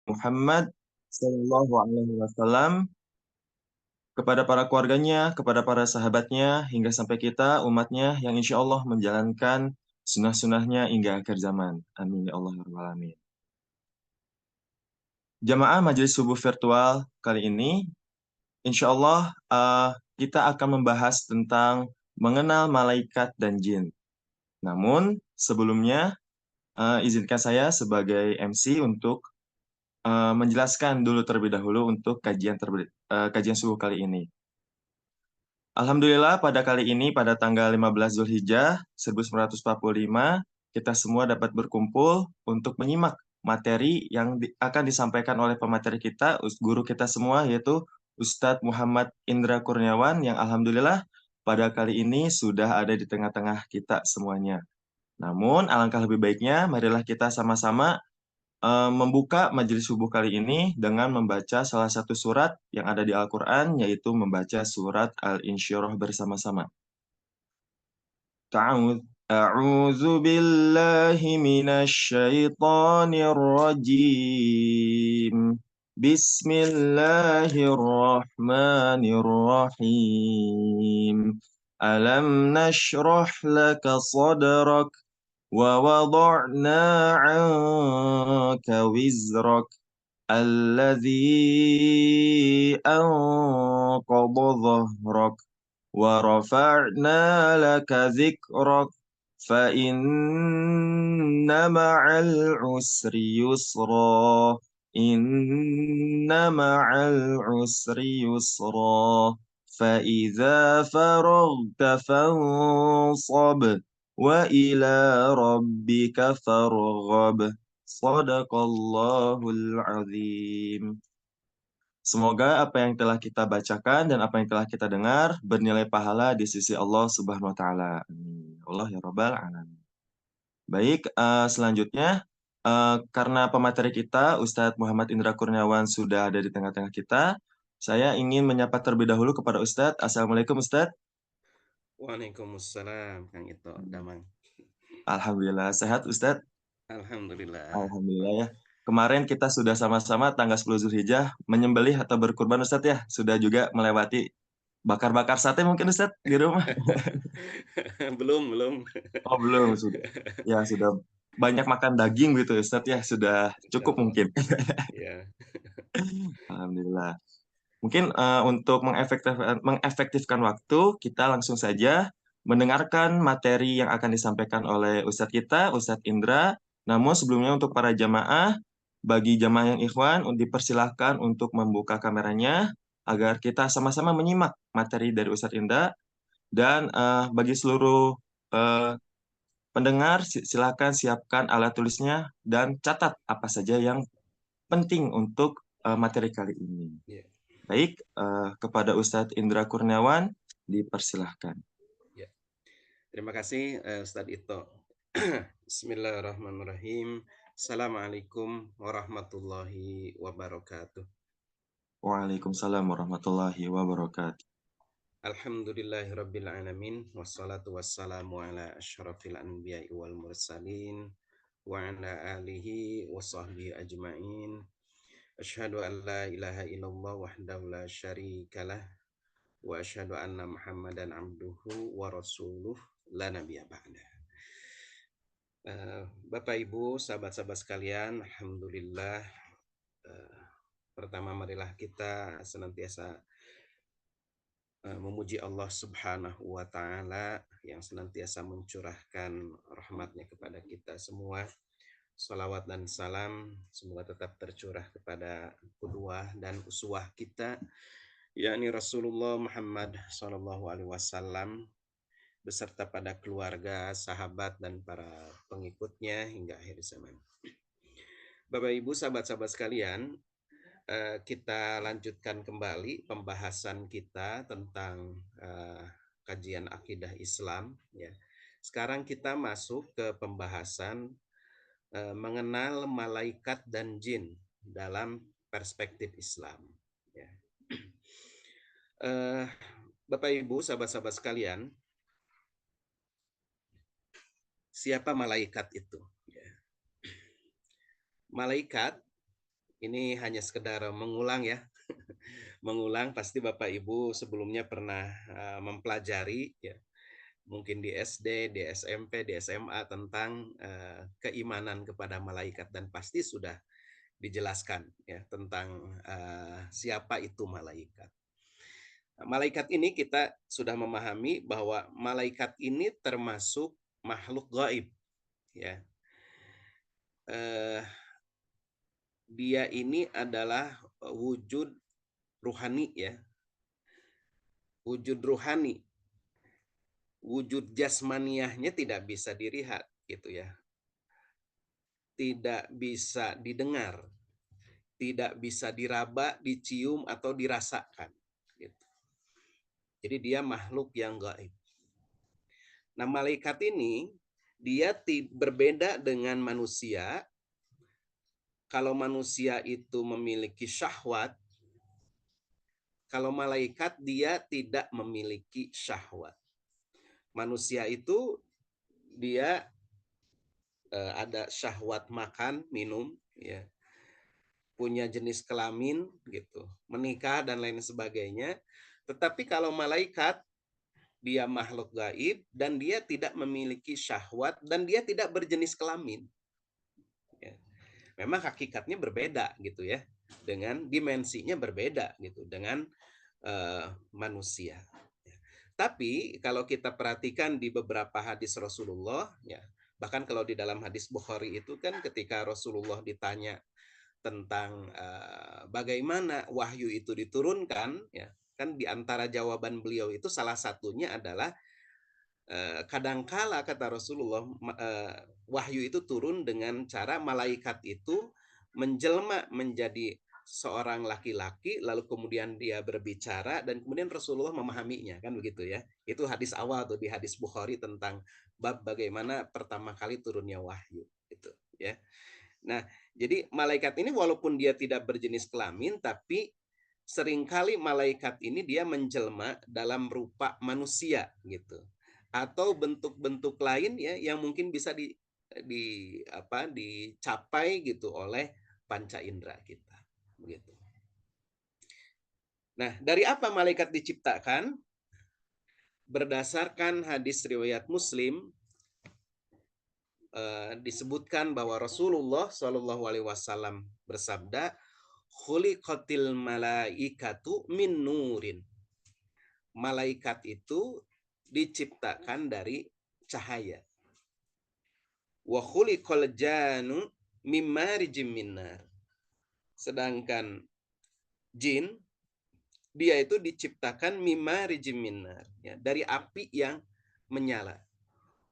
Muhammad Sallallahu Alaihi Wasallam, kepada para keluarganya, kepada para sahabatnya, hingga sampai kita umatnya yang insya Allah menjalankan sunnah-sunnahnya hingga akhir zaman. Amin ya Allah ya Rabbal Alamin. Jamaah Majelis Subuh Virtual kali ini, insya Allah kita akan membahas tentang mengenal malaikat dan jin. Namun sebelumnya izinkan saya sebagai MC untuk menjelaskan dulu terlebih dahulu untuk kajian subuh kali ini. Alhamdulillah pada kali ini pada tanggal 15 Zulhijjah 1945 kita semua dapat berkumpul untuk menyimak materi yang akan disampaikan oleh pemateri kita, guru kita semua yaitu Ustadz Muhammad Indra Kurniawan yang alhamdulillah pada kali ini sudah ada di tengah-tengah kita semuanya. Namun alangkah lebih baiknya marilah kita sama-sama membuka majelis subuh kali ini dengan membaca salah satu surat yang ada di Al-Quran, yaitu membaca surat Al-Insyirah bersama-sama. A'udzu billahi minasy syaithanir rajim. Bismillahirrahmanirrahim. Alam nashrah laka sadrak ووضعنا عنك وزرك الذي أنقض ظهرك ورفعنا لك ذكرك فإن مع العسر يسرا إن مع العسر يسرا فإذا فرغت فانصب وإلى ربك فارغب Sadaqallahul azim. Semoga apa yang telah kita bacakan dan apa yang telah kita dengar bernilai pahala di sisi Allah Subhanahu wa taala. Amin. Allah ya Rabbal alamin. Baik, selanjutnya karena pemateri kita Ustadz Muhammad Indra Kurniawan sudah ada di tengah-tengah kita, saya ingin menyapa terlebih dahulu kepada Ustadz. Assalamualaikum Ustadz. Waalaikumsalam, Kang Ito, Damang. Alhamdulillah sehat Ustadz. Alhamdulillah. Alhamdulillah ya. Kemarin kita sudah sama-sama tanggal 10 Zulhijjah menyembelih atau berkurban Ustadz ya. Sudah juga melewati bakar-bakar sate mungkin Ustadz di rumah. Belum. Oh belum, sudah. Ya sudah banyak makan daging gitu Ustadz ya. Sudah Insya cukup Allah. mungkin. Ya. Alhamdulillah. Mungkin untuk mengefektifkan waktu, kita langsung saja mendengarkan materi yang akan disampaikan oleh Ustadz kita, Ustadz Indra. Namun sebelumnya untuk para jamaah, bagi jamaah yang ikhwan, dipersilahkan untuk membuka kameranya agar kita sama-sama menyimak materi dari Ustadz Indra. Dan bagi seluruh eh, pendengar, silakan siapkan alat tulisnya dan catat apa saja yang penting untuk materi kali ini. Ya. Baik, kepada Ustadz Indra Kurniawan, dipersilahkan. Ya. Terima kasih, Ustadz Ito. Bismillahirrahmanirrahim. Assalamualaikum warahmatullahi wabarakatuh. Waalaikumsalam warahmatullahi wabarakatuh. Alhamdulillahirabbil alamin wassalatu wassalamu ala asyrafil anbiya'i wal mursalin wa ala alihi wa sahbihi ajmain. Asyhadu an la ilaha illallah wahdahu la syarikalah wa asyhadu anna Muhammadan abduhu wa rasuluh la nabiyya ba'da. Bapak Ibu, sahabat-sahabat sekalian, alhamdulillah, pertama marilah kita senantiasa memuji Allah Subhanahu wa taala yang senantiasa mencurahkan rahmatnya kepada kita semua. Salawat dan salam semoga tetap tercurah kepada qudwah dan uswah kita, yakni Rasulullah Muhammad sallallahu alaihi wasallam beserta pada keluarga, sahabat dan para pengikutnya hingga akhir zaman. Bapak Ibu, sahabat-sahabat sekalian, kita lanjutkan kembali pembahasan kita tentang kajian akidah Islam. Ya. Sekarang kita masuk ke pembahasan mengenal malaikat dan jin dalam perspektif Islam. Ya. Bapak Ibu, sahabat-sahabat sekalian, siapa malaikat itu? Ya. Malaikat Ini hanya sekedar mengulang ya. Mengulang, pasti Bapak Ibu sebelumnya pernah mempelajari ya, mungkin di SD, di SMP, di SMA tentang keimanan kepada malaikat, dan pasti sudah dijelaskan ya tentang siapa itu malaikat. Malaikat ini kita sudah memahami bahwa malaikat ini termasuk makhluk gaib ya. Dia ini adalah wujud ruhani ya. Wujud ruhani. Wujud jasmaniahnya tidak bisa dilihat gitu ya. Tidak bisa didengar, tidak bisa diraba, dicium atau dirasakan gitu. Jadi dia makhluk yang gaib. Nah, malaikat ini dia berbeda dengan manusia. Kalau manusia itu memiliki syahwat, kalau malaikat dia tidak memiliki syahwat. Manusia itu dia ada syahwat makan, minum, ya, punya jenis kelamin gitu, menikah dan lain sebagainya. Tetapi kalau malaikat dia makhluk gaib dan dia tidak memiliki syahwat dan dia tidak berjenis kelamin. Ya. Memang hakikatnya berbeda gitu ya, dengan dimensinya berbeda gitu dengan manusia. Tapi kalau kita perhatikan di beberapa hadis Rasulullah, ya, bahkan kalau di dalam hadis Bukhari itu kan ketika Rasulullah ditanya tentang bagaimana wahyu itu diturunkan, ya, kan di antara jawaban beliau itu salah satunya adalah kadangkala kata Rasulullah wahyu itu turun dengan cara malaikat itu menjelma menjadi seorang laki-laki lalu kemudian dia berbicara dan kemudian Rasulullah memahaminya, kan begitu ya. Itu hadis awal tuh di hadis Bukhari tentang bab bagaimana pertama kali turunnya wahyu itu ya. Nah, jadi malaikat ini walaupun dia tidak berjenis kelamin tapi seringkali malaikat ini dia menjelma dalam rupa manusia gitu atau bentuk-bentuk lain ya yang mungkin bisa dicapai gitu oleh panca indera kita begitu. Nah, dari apa malaikat diciptakan? Berdasarkan hadis riwayat Muslim disebutkan bahwa Rasulullah Shallallahu alaihi wasallam bersabda, "Khuliqatil malaikatu min nurin." Malaikat itu diciptakan dari cahaya. Wa khuliqal janu mimma rijim minnar. Sedangkan jin dia itu diciptakan mimma rijim minnar, ya, dari api yang menyala.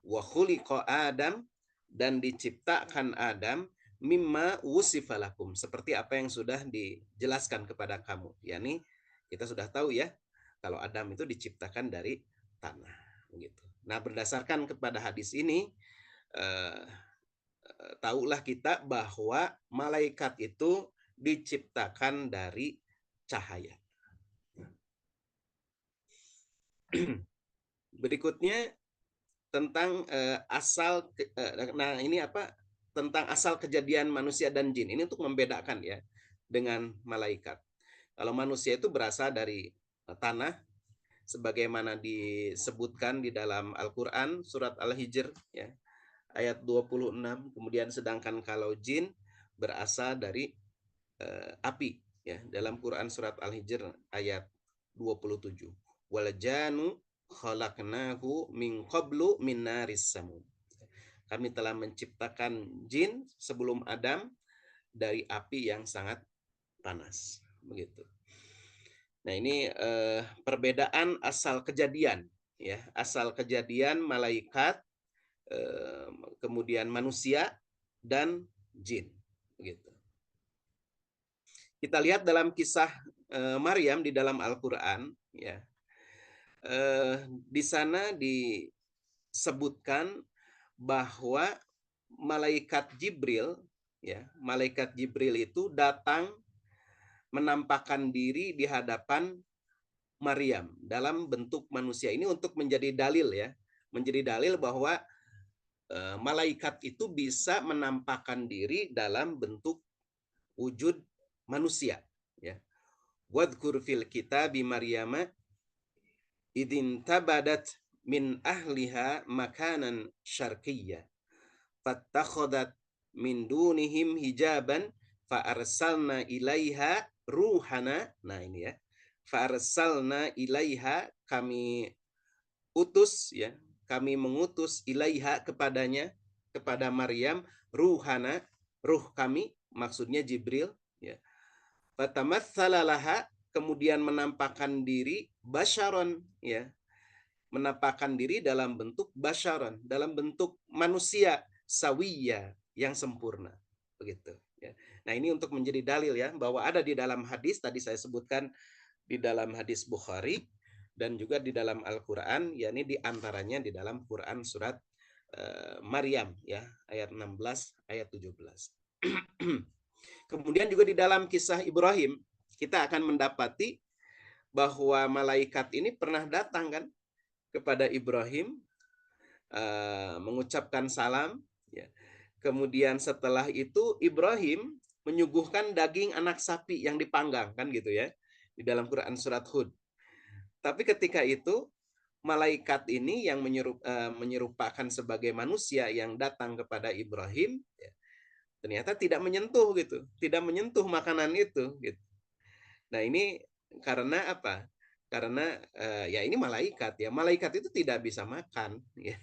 Wa khuliqa Adam, dan diciptakan Adam mimma wusifalakum, seperti apa yang sudah dijelaskan kepada kamu. Yani kita sudah tahu ya kalau Adam itu diciptakan dari tanah begitu. Nah, berdasarkan kepada hadis ini tahulah kita bahwa malaikat itu diciptakan dari cahaya. Berikutnya tentang tentang asal kejadian manusia dan jin. Ini untuk membedakan ya dengan malaikat. Kalau manusia itu berasal dari tanah sebagaimana disebutkan di dalam Al-Qur'an surat Al-Hijr ya, ayat 26. Kemudian sedangkan kalau jin berasal dari api ya, dalam Quran surat Al-Hijr ayat 27. Wal janu khalaqnahu min qablu min naris samum. Kami telah menciptakan jin sebelum Adam dari api yang sangat panas. Begitu. Nah, ini perbedaan asal kejadian ya, asal kejadian malaikat, kemudian manusia dan jin begitu. Kita lihat dalam kisah Maryam di dalam Al-Qur'an ya. Di sana disebutkan bahwa malaikat Jibril ya, malaikat Jibril itu datang menampakkan diri di hadapan Maryam dalam bentuk manusia. Ini untuk menjadi dalil ya, menjadi dalil bahwa malaikat itu bisa menampakkan diri dalam bentuk wujud manusia, ya. Wadhkur fil kitabi Maryama idin tabadat min ahliha makanan syarqiyya fattakhadat min dunihim hijaban fa arsalna ilaiha ruhana. Nah ini ya, fa arsalna ilaiha, kami utus, ya, kami mengutus ilaiha kepadanya, kepada Maryam, ruhana, ruh kami, maksudnya Jibril, ya. Fatamatsala laha, kemudian menampakkan diri, basyaron, ya, menampakkan diri dalam bentuk basyaron, dalam bentuk manusia sawiya, yang sempurna, begitu, ya. Nah ini untuk menjadi dalil, ya, bahwa ada di dalam hadis tadi saya sebutkan, di dalam hadis Bukhari dan juga di dalam Al-Qur'an, yakni di antaranya di dalam Quran surat Maryam, ya, ayat 16, ayat 17. Kemudian juga di dalam kisah Ibrahim kita akan mendapati bahwa malaikat ini pernah datang kan kepada Ibrahim, mengucapkan salam, ya. Kemudian setelah itu Ibrahim menyuguhkan daging anak sapi yang dipanggang, kan gitu ya, di dalam Quran surat Hud. Tapi ketika itu malaikat ini yang menyerupakan sebagai manusia yang datang kepada Ibrahim, ya, ternyata tidak menyentuh gitu, tidak menyentuh makanan itu gitu. Nah ini karena apa? Karena ya ini malaikat, ya, malaikat itu tidak bisa makan, ya.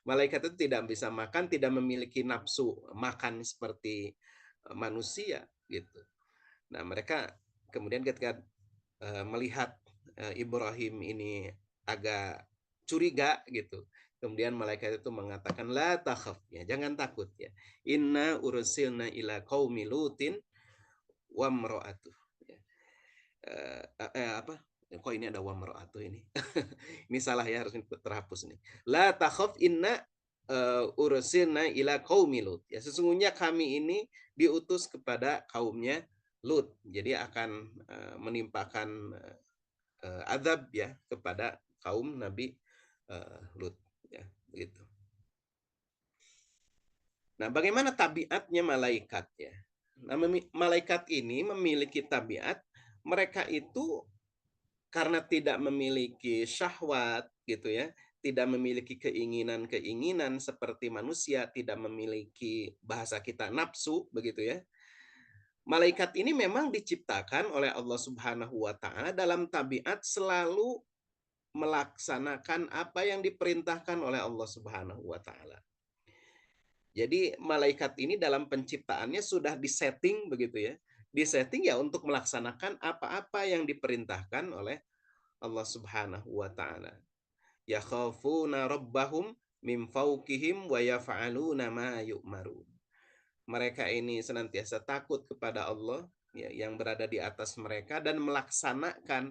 Malaikat itu tidak bisa makan, tidak memiliki nafsu makan seperti manusia gitu. Nah mereka kemudian ketika melihat Ibrahim ini agak curiga gitu, kemudian malaikat itu mengatakan la takhaf, ya, jangan takut, ya, inna ursilna ila qaumi lutin wa mra'atuh, ya. Apa kok ini ada wa mra'atuh ini. Ini salah, ya, harus terhapus nih. La takhaf inna ursilna ila qaumi lut, ya, sesungguhnya kami ini diutus kepada kaumnya Lut, jadi akan menimpakan azab, ya, kepada kaum Nabi Lut, ya, begitu. Nah, bagaimana tabiatnya malaikat, ya? Nah, malaikat ini memiliki tabiat, mereka itu karena tidak memiliki syahwat gitu ya, tidak memiliki keinginan-keinginan seperti manusia, tidak memiliki bahasa kita nafsu begitu ya. Malaikat ini memang diciptakan oleh Allah Subhanahu wa taala dalam tabiat selalu melaksanakan apa yang diperintahkan oleh Allah Subhanahu wa taala. Jadi malaikat ini dalam penciptaannya sudah disetting begitu ya. Disetting ya untuk melaksanakan apa-apa yang diperintahkan oleh Allah Subhanahu wa taala. Yakhafuna rabbahum min fawqihim wa yaf'aluna ma yu'marun. Mereka ini senantiasa takut kepada Allah, ya, yang berada di atas mereka dan melaksanakan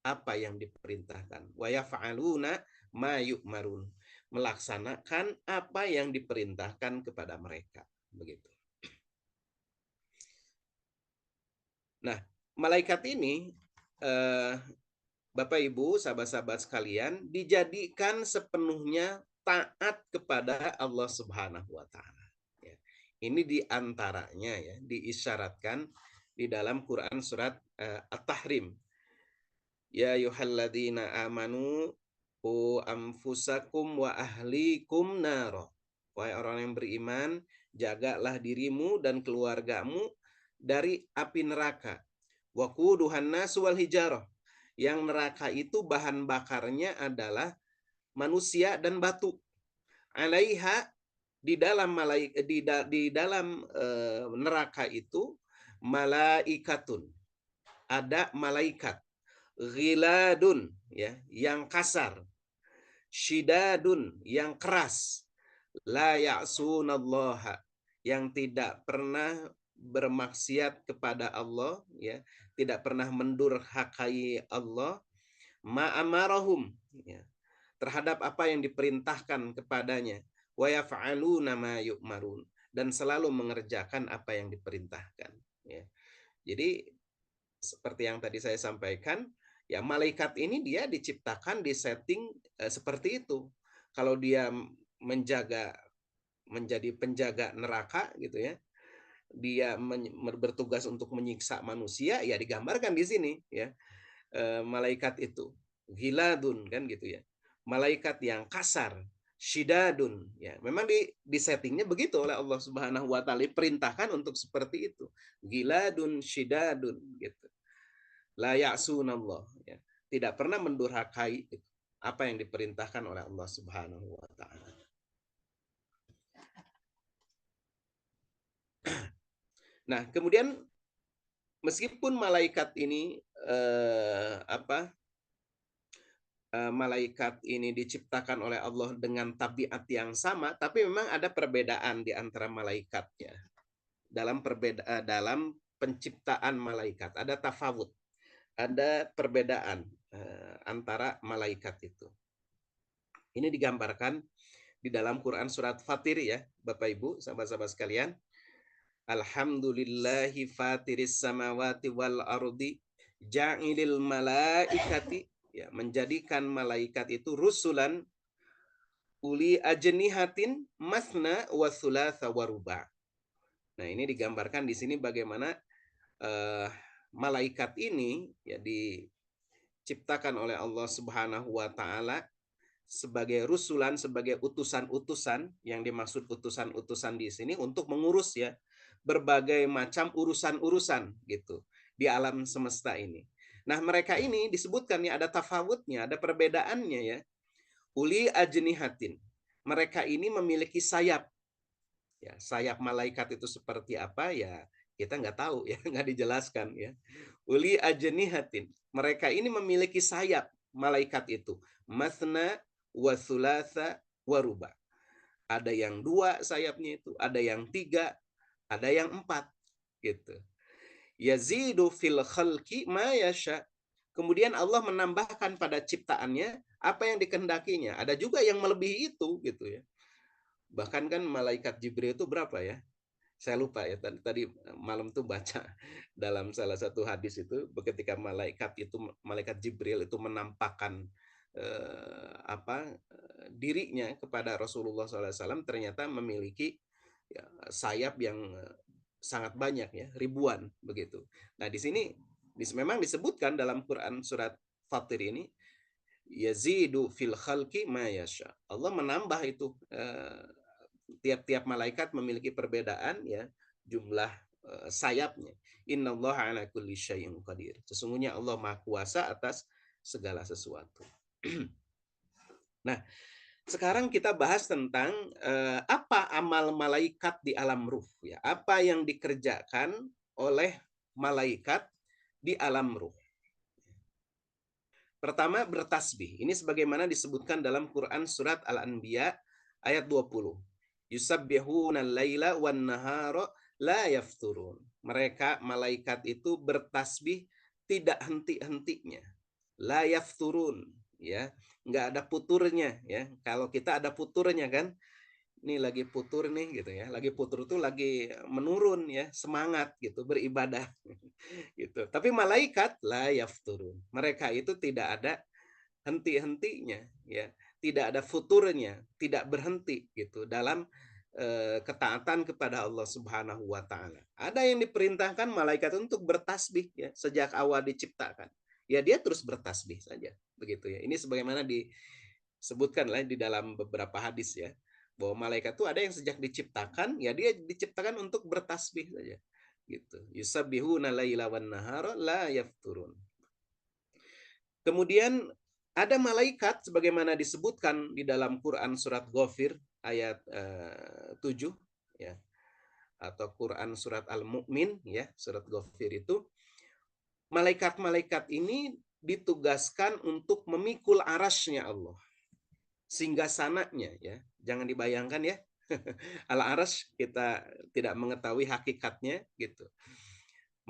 apa yang diperintahkan. Wa yaf'aluna ma yu'marun. Melaksanakan apa yang diperintahkan kepada mereka. Begitu. Nah, malaikat ini Bapak Ibu, sahabat-sahabat sekalian, dijadikan sepenuhnya taat kepada Allah Subhanahu wa taala. Ya. Ini diantaranya, ya, diisyaratkan di dalam Quran surat At-Tahrim. Ya ayyuhalladzina amanu qu anfusakum wa ahlikum naro. Wahai orang yang beriman, jagalah dirimu dan keluargamu dari api neraka. Waquduhan nasu wal hijarah. Yang neraka itu bahan bakarnya adalah manusia dan batu. Alaiha, di dalam neraka itu malaikatun, ada malaikat, ghiladun, ya, yang kasar, syidadun, yang keras, la ya'sunallaha, yang tidak pernah bermaksiat kepada Allah, ya, tidak pernah mendurhakai Allah, ma'amarahum, ya, terhadap apa yang diperintahkan kepadanya, wa yaf'aluna ma yu'marun, dan selalu mengerjakan apa yang diperintahkan, ya. Jadi seperti yang tadi saya sampaikan, ya, malaikat ini dia diciptakan, disetting seperti itu. Kalau dia menjadi penjaga neraka gitu ya, dia bertugas untuk menyiksa manusia, ya digambarkan di sini ya. Malaikat itu ghiladun kan gitu ya. Malaikat yang kasar, syidadun ya. Memang di settingnya begitu oleh Allah Subhanahu wa taala, perintahkan untuk seperti itu. Ghiladun syidadun gitu. La ya'sunallah ya. Tidak pernah mendurhakai apa yang diperintahkan oleh Allah Subhanahu wa taala. Nah, kemudian meskipun malaikat ini malaikat ini diciptakan oleh Allah dengan tabiat yang sama, tapi memang ada perbedaan di antara malaikatnya. Dalam penciptaan malaikat ada tafawut, ada perbedaan antara malaikat itu. Ini digambarkan di dalam Quran surat Fatir ya, Bapak Ibu, sahabat-sahabat sekalian. Alhamdulillahi fatiris samawati wal ardi ja'ilil malaikati, ya, menjadikan malaikat itu rusulan uli ajnihatin masna wa thulatha wa ruba'. Nah, ini digambarkan di sini bagaimana malaikat ini ya diciptakan oleh Allah Subhanahu wa taala sebagai rusulan, sebagai utusan-utusan. Yang dimaksud utusan-utusan di sini untuk mengurus ya berbagai macam urusan-urusan gitu di alam semesta ini. Nah, mereka ini disebutkan ya ada tafawutnya, ada perbedaannya ya. Uli ajnihatin. Mereka ini memiliki sayap. Ya, sayap malaikat itu seperti apa ya kita nggak tahu ya, nggak dijelaskan ya. Uli ajnihatin. Mereka ini memiliki sayap malaikat itu. Masna wa thulatha wa ruba. Ada yang 2 sayapnya itu, ada yang 3, ada yang 4 gitu. Yazidu fil khalqi ma yasha. Kemudian Allah menambahkan pada ciptaannya apa yang dikehendakinya. Ada juga yang melebihi itu gitu ya. Bahkan kan malaikat Jibril itu berapa ya? Saya lupa ya, tadi malam tuh baca dalam salah satu hadis itu ketika malaikat Jibril itu menampakkan dirinya kepada Rasulullah SAW, ternyata memiliki ya, sayap yang sangat banyak ya, ribuan begitu. Nah, di sini memang disebutkan dalam Quran surat Fatir ini yazidu fil khalqi ma yasha. Allah menambah itu tiap-tiap malaikat memiliki perbedaan ya jumlah sayapnya. Innallaha ala kulli syai'in qadir. Sesungguhnya Allah Maha Kuasa atas segala sesuatu. Nah, sekarang kita bahas tentang apa amal malaikat di alam ruh ya. Apa yang dikerjakan oleh malaikat di alam ruh. Pertama, bertasbih. Ini sebagaimana disebutkan dalam Quran surat Al-Anbiya ayat 20. Yusabbihuna al-laila wan nahara la yafturun. Mereka malaikat itu bertasbih tidak henti-hentinya. La yafturun ya, nggak ada puturnya ya. Kalau kita ada puturnya kan, ini lagi putur nih gitu ya, lagi putur tuh lagi menurun ya, semangat gitu beribadah gitu. Tapi malaikat la yafturun, mereka itu tidak ada henti-hentinya ya, tidak ada futurnya, tidak berhenti gitu dalam ketaatan kepada Allah Subhanahu wa taala. Ada yang diperintahkan malaikat untuk bertasbih ya, sejak awal diciptakan. Ya dia terus bertasbih saja begitu ya. Ini sebagaimana disebutkan lah di dalam beberapa hadis ya, bahwa malaikat itu ada yang sejak diciptakan ya dia diciptakan untuk bertasbih saja gitu. Yusabbihuna laila wan nahara la yafturun. Kemudian ada malaikat sebagaimana disebutkan di dalam Quran surat Ghafir ayat 7 ya, atau Quran surat Al-Mu'min ya, surat Ghafir itu malaikat-malaikat ini ditugaskan untuk memikul arasnya Allah. Singgasananya ya. Jangan dibayangkan ya. Al-Aras kita tidak mengetahui hakikatnya gitu.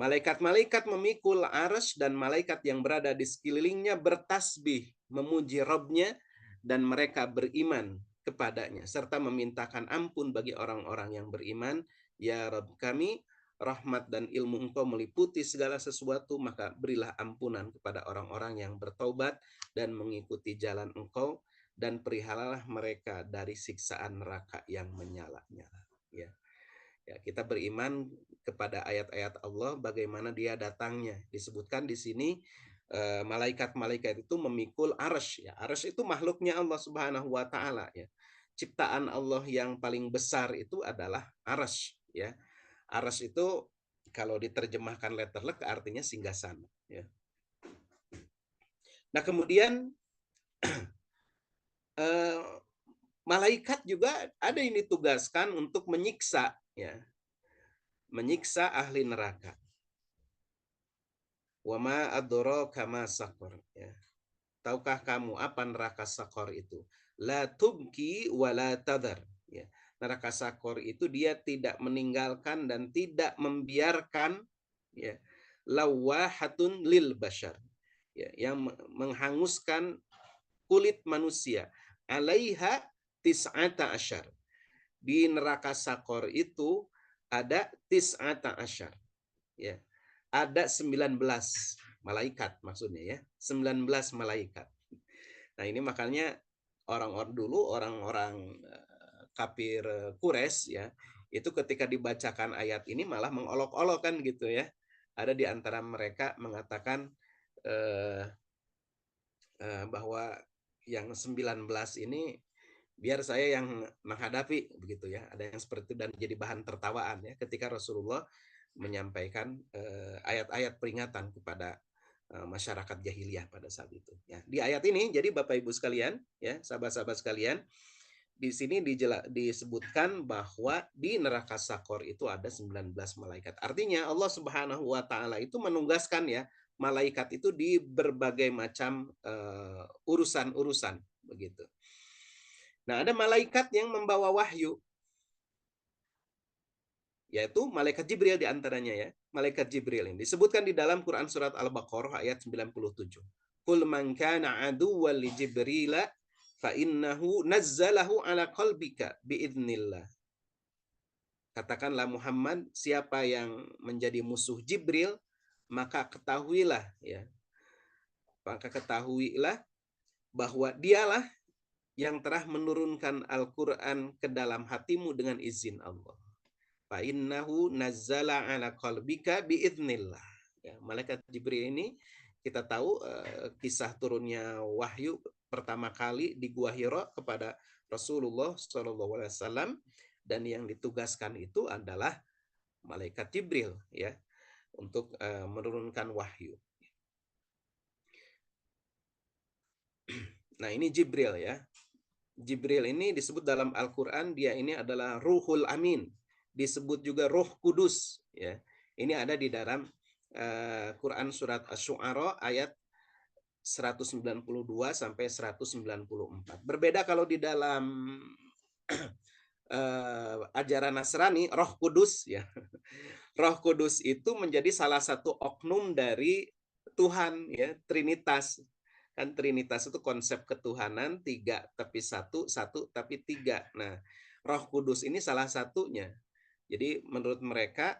Malaikat-malaikat memikul aras dan malaikat yang berada di sekelilingnya bertasbih memuji Rabb-nya dan mereka beriman kepadanya serta memintakan ampun bagi orang-orang yang beriman. Ya Rabb kami, rahmat dan ilmu Engkau meliputi segala sesuatu, maka berilah ampunan kepada orang-orang yang bertaubat dan mengikuti jalan Engkau, dan perihalalah mereka dari siksaan neraka yang menyala-nyala. Ya. Ya, kita beriman kepada ayat-ayat Allah, bagaimana dia datangnya. Disebutkan di sini malaikat-malaikat itu memikul arsy ya. Arsy itu makhluknya Allah Subhanahu wa taala ya. Ciptaan Allah yang paling besar itu adalah arsy ya. Arsy itu kalau diterjemahkan letterlek artinya singgasana ya. Nah, kemudian eh, malaikat juga ada yang ditugaskan untuk menyiksa ya. Menyiksa ahli neraka. Wa ma adraka ma saqar ya. Tahukah kamu apa neraka sakor itu? La tubki wa la tadhar ya. Neraka sakor itu dia tidak meninggalkan dan tidak membiarkan ya. Lawahatun lil bashar ya, yang menghanguskan kulit manusia. Alaiha tis'ata asyar. Di neraka sakor itu ada tis'ata asyar ya. Ada 19 malaikat maksudnya ya. 19 malaikat. Nah, ini makanya orang-orang dulu, orang-orang kafir Quraisy ya, itu ketika dibacakan ayat ini malah mengolok-olok kan gitu ya. Ada di antara mereka mengatakan bahwa yang 19 ini biar saya yang menghadapi begitu ya. Ada yang seperti itu dan jadi bahan tertawaan ya ketika Rasulullah menyampaikan ayat-ayat peringatan kepada masyarakat jahiliyah pada saat itu. Ya, di ayat ini jadi Bapak Ibu sekalian, ya, sahabat-sahabat sekalian, di sini disebutkan bahwa di neraka Sakor itu ada 19 malaikat. Artinya Allah Subhanahu wa taala itu menugaskan ya malaikat itu di berbagai macam urusan-urusan begitu. Nah, ada malaikat yang membawa wahyu, yaitu malaikat Jibril di antaranya ya. Malaikat Jibril ini disebutkan di dalam Quran surat Al-Baqarah ayat 97. Qul man kana aduwwan li Jibril fa innahu nazzalahu ala qalbika biidznillah. Katakanlah Muhammad, siapa yang menjadi musuh Jibril, maka ketahuilah ya. Maka ketahuilah bahwa dialah yang telah menurunkan Al-Qur'an ke dalam hatimu dengan izin Allah. Fa innahu nazzala ala qalbika biidznillah. Ya, malaikat Jibril ini kita tahu kisah turunnya wahyu pertama kali di Gua Hira kepada Rasulullah SAW, dan yang ditugaskan itu adalah malaikat Jibril ya untuk menurunkan wahyu. Nah, ini Jibril ya. Jibril ini disebut dalam Al-Qur'an dia ini adalah Ruhul Amin. Disebut juga Roh Kudus ya. Ini ada di dalam Quran surat Asy-Syu'ara ayat 192 sampai 194. Berbeda kalau di dalam ajaran Nasrani, Roh Kudus ya. Roh Kudus itu menjadi salah satu oknum dari Tuhan ya, Trinitas. Kan Trinitas itu konsep ketuhanan, 3 tapi 1, 1 tapi 3. Nah, Roh Kudus ini salah satunya. Jadi menurut mereka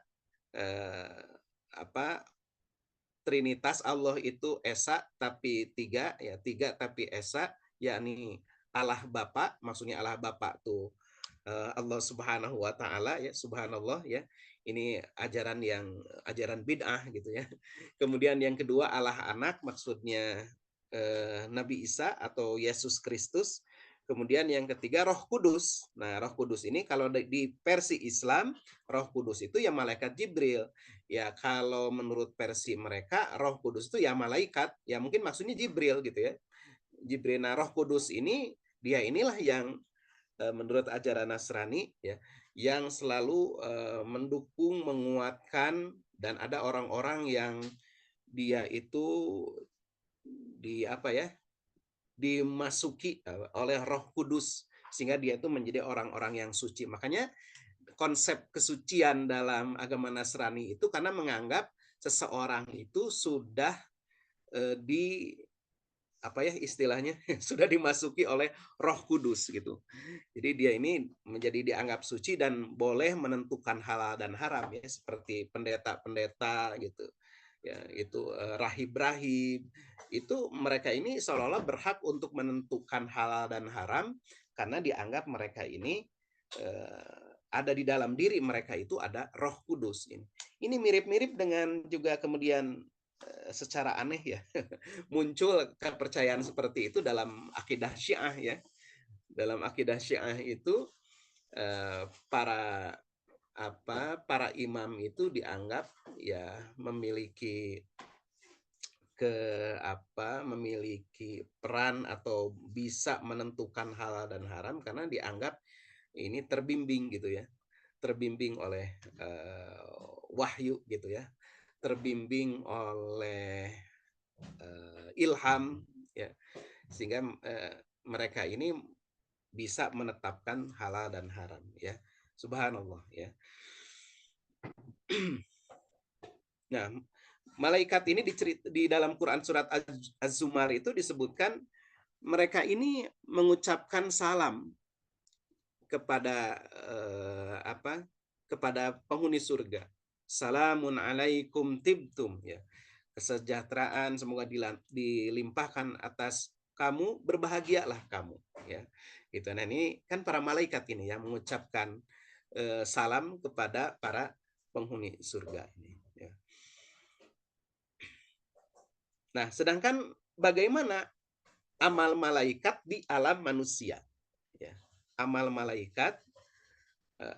Trinitas Allah itu Esa tapi 3 ya, 3 tapi Esa, yakni Allah Bapa, maksudnya Allah Bapa tuh Allah Subhanahu wa taala ya, subhanallah ya. Ini ajaran bid'ah gitu ya. Kemudian yang kedua Allah Anak, maksudnya Nabi Isa atau Yesus Kristus. Kemudian yang ketiga Roh Kudus. Nah, Roh Kudus ini kalau di versi Islam, Roh Kudus itu ya malaikat Jibril. Ya, kalau menurut versi mereka Roh Kudus itu ya malaikat, ya mungkin maksudnya Jibril gitu ya. Jibril. Nah, Roh Kudus ini dia inilah yang menurut ajaran Nasrani ya, yang selalu mendukung, menguatkan, dan ada orang-orang yang dia itu dimasuki oleh Roh Kudus sehingga dia itu menjadi orang-orang yang suci. Makanya konsep kesucian dalam agama Nasrani itu karena menganggap seseorang itu sudah istilahnya sudah dimasuki oleh Roh Kudus gitu. Jadi dia ini menjadi dianggap suci dan boleh menentukan halal dan haram ya, seperti pendeta-pendeta gitu. Ya, itu rahib-rahib. Itu mereka ini seolah-olah berhak untuk menentukan halal dan haram karena dianggap mereka ini ada di dalam diri mereka itu ada Roh Kudus. Ini mirip-mirip dengan juga kemudian secara aneh ya muncul kepercayaan seperti itu dalam akidah Syiah ya. Dalam akidah Syiah itu para imam itu dianggap ya memiliki memiliki peran atau bisa menentukan halal dan haram karena dianggap ini terbimbing gitu ya, terbimbing oleh wahyu gitu ya, terbimbing oleh ilham ya, sehingga mereka ini bisa menetapkan halal dan haram ya. Subhanallah ya. Nah, malaikat ini di dalam Quran surat Az-Zumar itu disebutkan mereka ini mengucapkan salam kepada kepada penghuni surga. Salamun alaikum tibtum ya. Kesejahteraan semoga dilimpahkan atas kamu, berbahagialah kamu ya. Gitu. Nah, ini kan para malaikat ini yang mengucapkan salam kepada para penghuni surga ini ya. Nah, sedangkan bagaimana amal malaikat di alam manusia? Ya. Amal malaikat,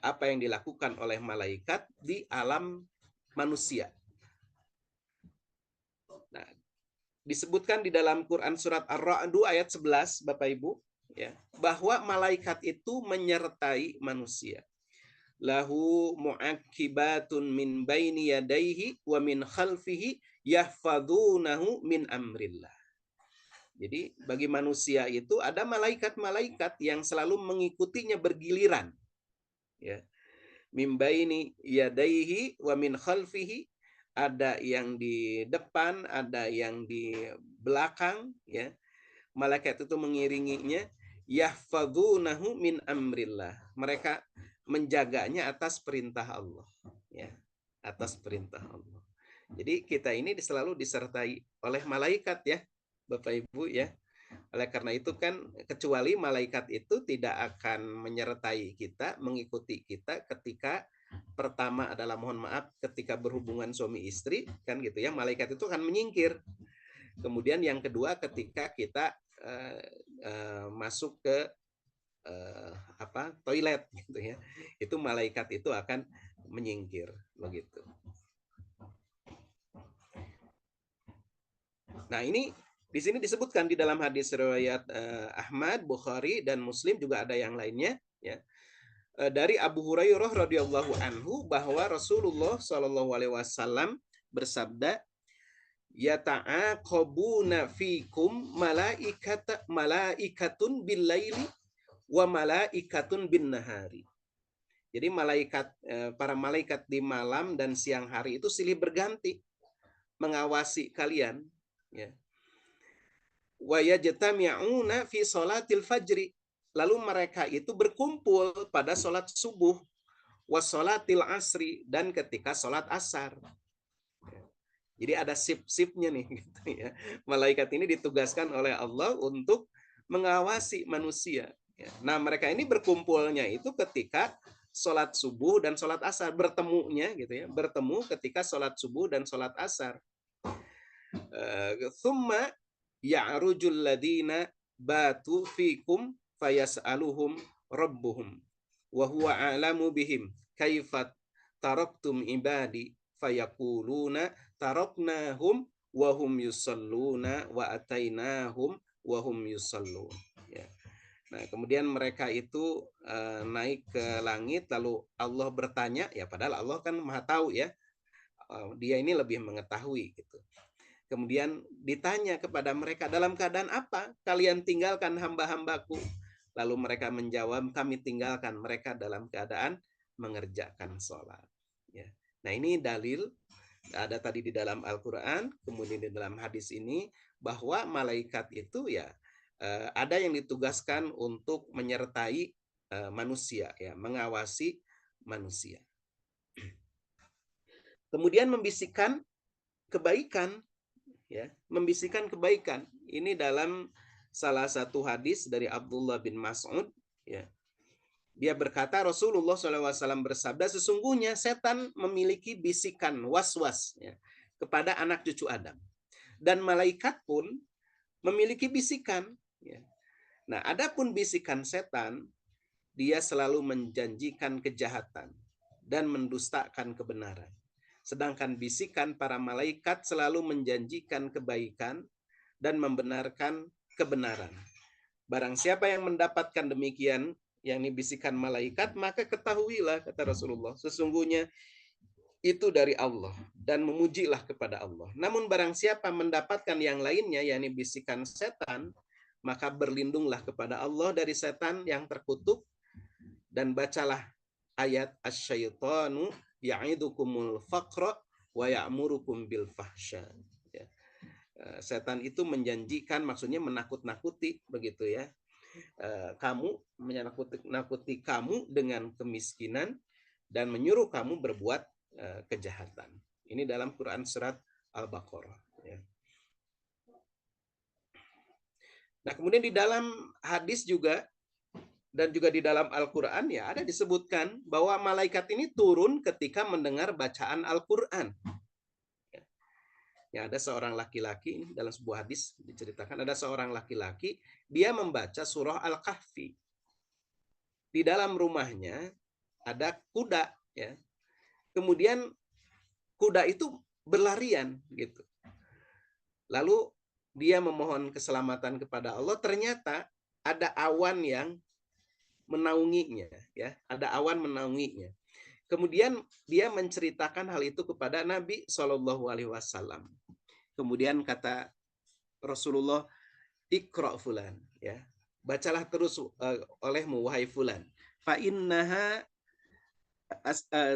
apa yang dilakukan oleh malaikat di alam manusia. Nah, disebutkan di dalam Quran surat Ar-Ra'd ayat 11, Bapak Ibu, ya, bahwa malaikat itu menyertai manusia. Lahu mu'aqibatun min baini yadayhi wa min khalfihi yahfadunahu min amrillah. Jadi bagi manusia itu ada malaikat-malaikat yang selalu mengikutinya bergiliran. Ya. Min baini yadayhi wa min khalfihi, ada yang di depan, ada yang di belakang ya. Malaikat itu mengiringinya, yahfadunahu min amrillah. Mereka menjaganya atas perintah Allah ya. Atas perintah Allah. Jadi kita ini selalu disertai oleh malaikat ya, Bapak Ibu ya. Oleh karena itu kan kecuali malaikat itu tidak akan menyertai kita, mengikuti kita ketika pertama adalah mohon maaf ketika berhubungan suami istri kan gitu ya, malaikat itu akan menyingkir. Kemudian yang kedua ketika kita masuk ke toilet gitu ya, itu malaikat itu akan menyingkir begitu. Nah, ini di sini disebutkan di dalam hadis riwayat Ahmad, Bukhari dan Muslim, juga ada yang lainnya ya. Dari Abu Hurairah radhiyallahu anhu bahwa Rasulullah Shallallahu alaihi wasallam bersabda, yata'aqabuna fikum malaikatun bil laili wa malaikatun bin nahari. Jadi para malaikat di malam dan siang hari itu silih berganti mengawasi kalian ya. Wa yajtami'una fi sholatil fajri. Lalu mereka itu berkumpul pada sholat subuh, wa sholatil asri, dan ketika sholat asar. Jadi ada sip-sipnya nih gitu ya. Malaikat ini ditugaskan oleh Allah untuk mengawasi manusia. Nah, mereka ini berkumpulnya itu ketika sholat subuh dan sholat asar, bertemunya gitu ya, bertemu ketika sholat subuh dan sholat asar. Thumma ya'rujul ladina batu fikum fayas'aluhum rabbuhum wa huwa a'lamu bihim kaifat taraktum ibadi fayaquluna taraknahum wa hum yusalluna wa atainahum wa hum yusallun ya. Nah, kemudian mereka itu naik ke langit, lalu Allah bertanya ya, padahal Allah kan Maha tahu ya, dia ini lebih mengetahui gitu. Kemudian ditanya kepada mereka, dalam keadaan apa kalian tinggalkan hamba-hambaku? Lalu mereka menjawab, kami tinggalkan mereka dalam keadaan mengerjakan sholat. Ya. Nah, ini dalil, ada tadi di dalam Al-Quran, kemudian di dalam hadis ini, bahwa malaikat itu ya ada yang ditugaskan untuk menyertai manusia, ya, mengawasi manusia. Kemudian membisikkan kebaikan, ya, membisikkan kebaikan. Ini dalam salah satu hadis dari Abdullah bin Mas'ud ya. Dia berkata, Rasulullah SAW bersabda, sesungguhnya setan memiliki bisikan was-was ya, kepada anak cucu Adam. Dan malaikat pun memiliki bisikan. Ya. Nah, adapun bisikan setan, dia selalu menjanjikan kejahatan dan mendustakan kebenaran. Sedangkan bisikan para malaikat selalu menjanjikan kebaikan dan membenarkan kebenaran. Barang siapa yang mendapatkan demikian, yakni bisikan malaikat, maka ketahuilah, kata Rasulullah, sesungguhnya itu dari Allah dan memujilah kepada Allah. Namun barang siapa mendapatkan yang lainnya, yakni bisikan setan, maka berlindunglah kepada Allah dari setan yang terkutuk dan bacalah ayat asyaitanu ya'idukumul faqra wa ya'murukum bil fahsya. Ya. Setan itu menjanjikan, maksudnya menakut-nakuti begitu ya. Kamu menakut-nakuti kamu dengan kemiskinan dan menyuruh kamu berbuat kejahatan. Ini dalam Quran surat Al-Baqarah. Ya. Nah, kemudian di dalam hadis juga dan juga di dalam Al-Quran ya ada disebutkan bahwa malaikat ini turun ketika mendengar bacaan Al-Quran. Ya, ada seorang laki-laki, dalam sebuah hadis diceritakan ada seorang laki-laki, dia membaca surah Al-Kahfi. Di dalam rumahnya ada kuda, ya. Kemudian kuda itu berlarian gitu. Lalu dia memohon keselamatan kepada Allah, ternyata ada awan yang menaunginya, ya. Ada awan menaunginya. Kemudian dia menceritakan hal itu kepada Nabi Shallallahu Alaihi Wasallam. Kemudian kata Rasulullah, Iqra fulan, ya. Bacalah terus olehmu wahai fulan. Fa innaha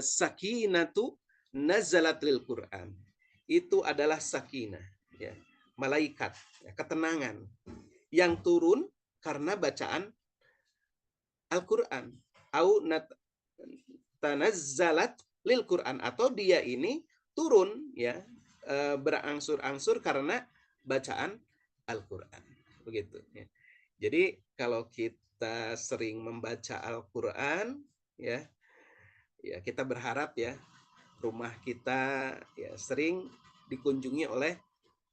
sakinatu nazalat lil Quran. Itu adalah sakinah, ya. Malaikat, ya, ketenangan yang turun karena bacaan Al-Quran. Au tanazzalat lil Quran, atau dia ini turun ya berangsur-angsur karena bacaan Al-Quran. Begitu ya. Jadi kalau kita sering membaca Al-Quran ya kita berharap ya rumah kita ya sering dikunjungi oleh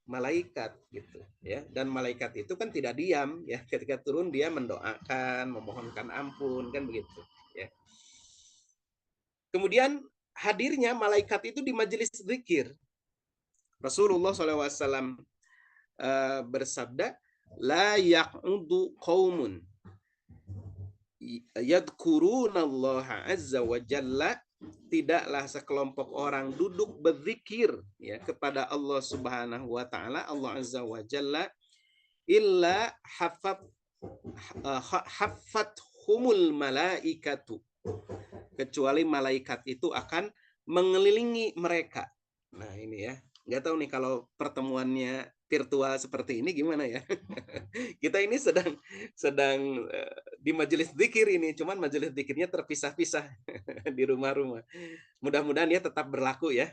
malaikat gitu ya, dan malaikat itu kan tidak diam ya, ketika turun dia mendoakan, memohonkan ampun kan begitu ya. Kemudian hadirnya malaikat itu di majelis zikir. Rasulullah SAW bersabda, la yaq'udu qaumun yadhkurunallaha azza wa jalla, tidaklah sekelompok orang duduk berzikir ya kepada Allah Subhanahu wa taala, Allah azza wa jalla, illa humul malaikatu, kecuali malaikat itu akan mengelilingi mereka. Nah ini ya, nggak tahu nih kalau pertemuannya virtual seperti ini gimana ya. Kita ini sedang di majelis zikir ini, cuman majelis zikirnya terpisah-pisah di rumah-rumah. Mudah-mudahan ya tetap berlaku ya.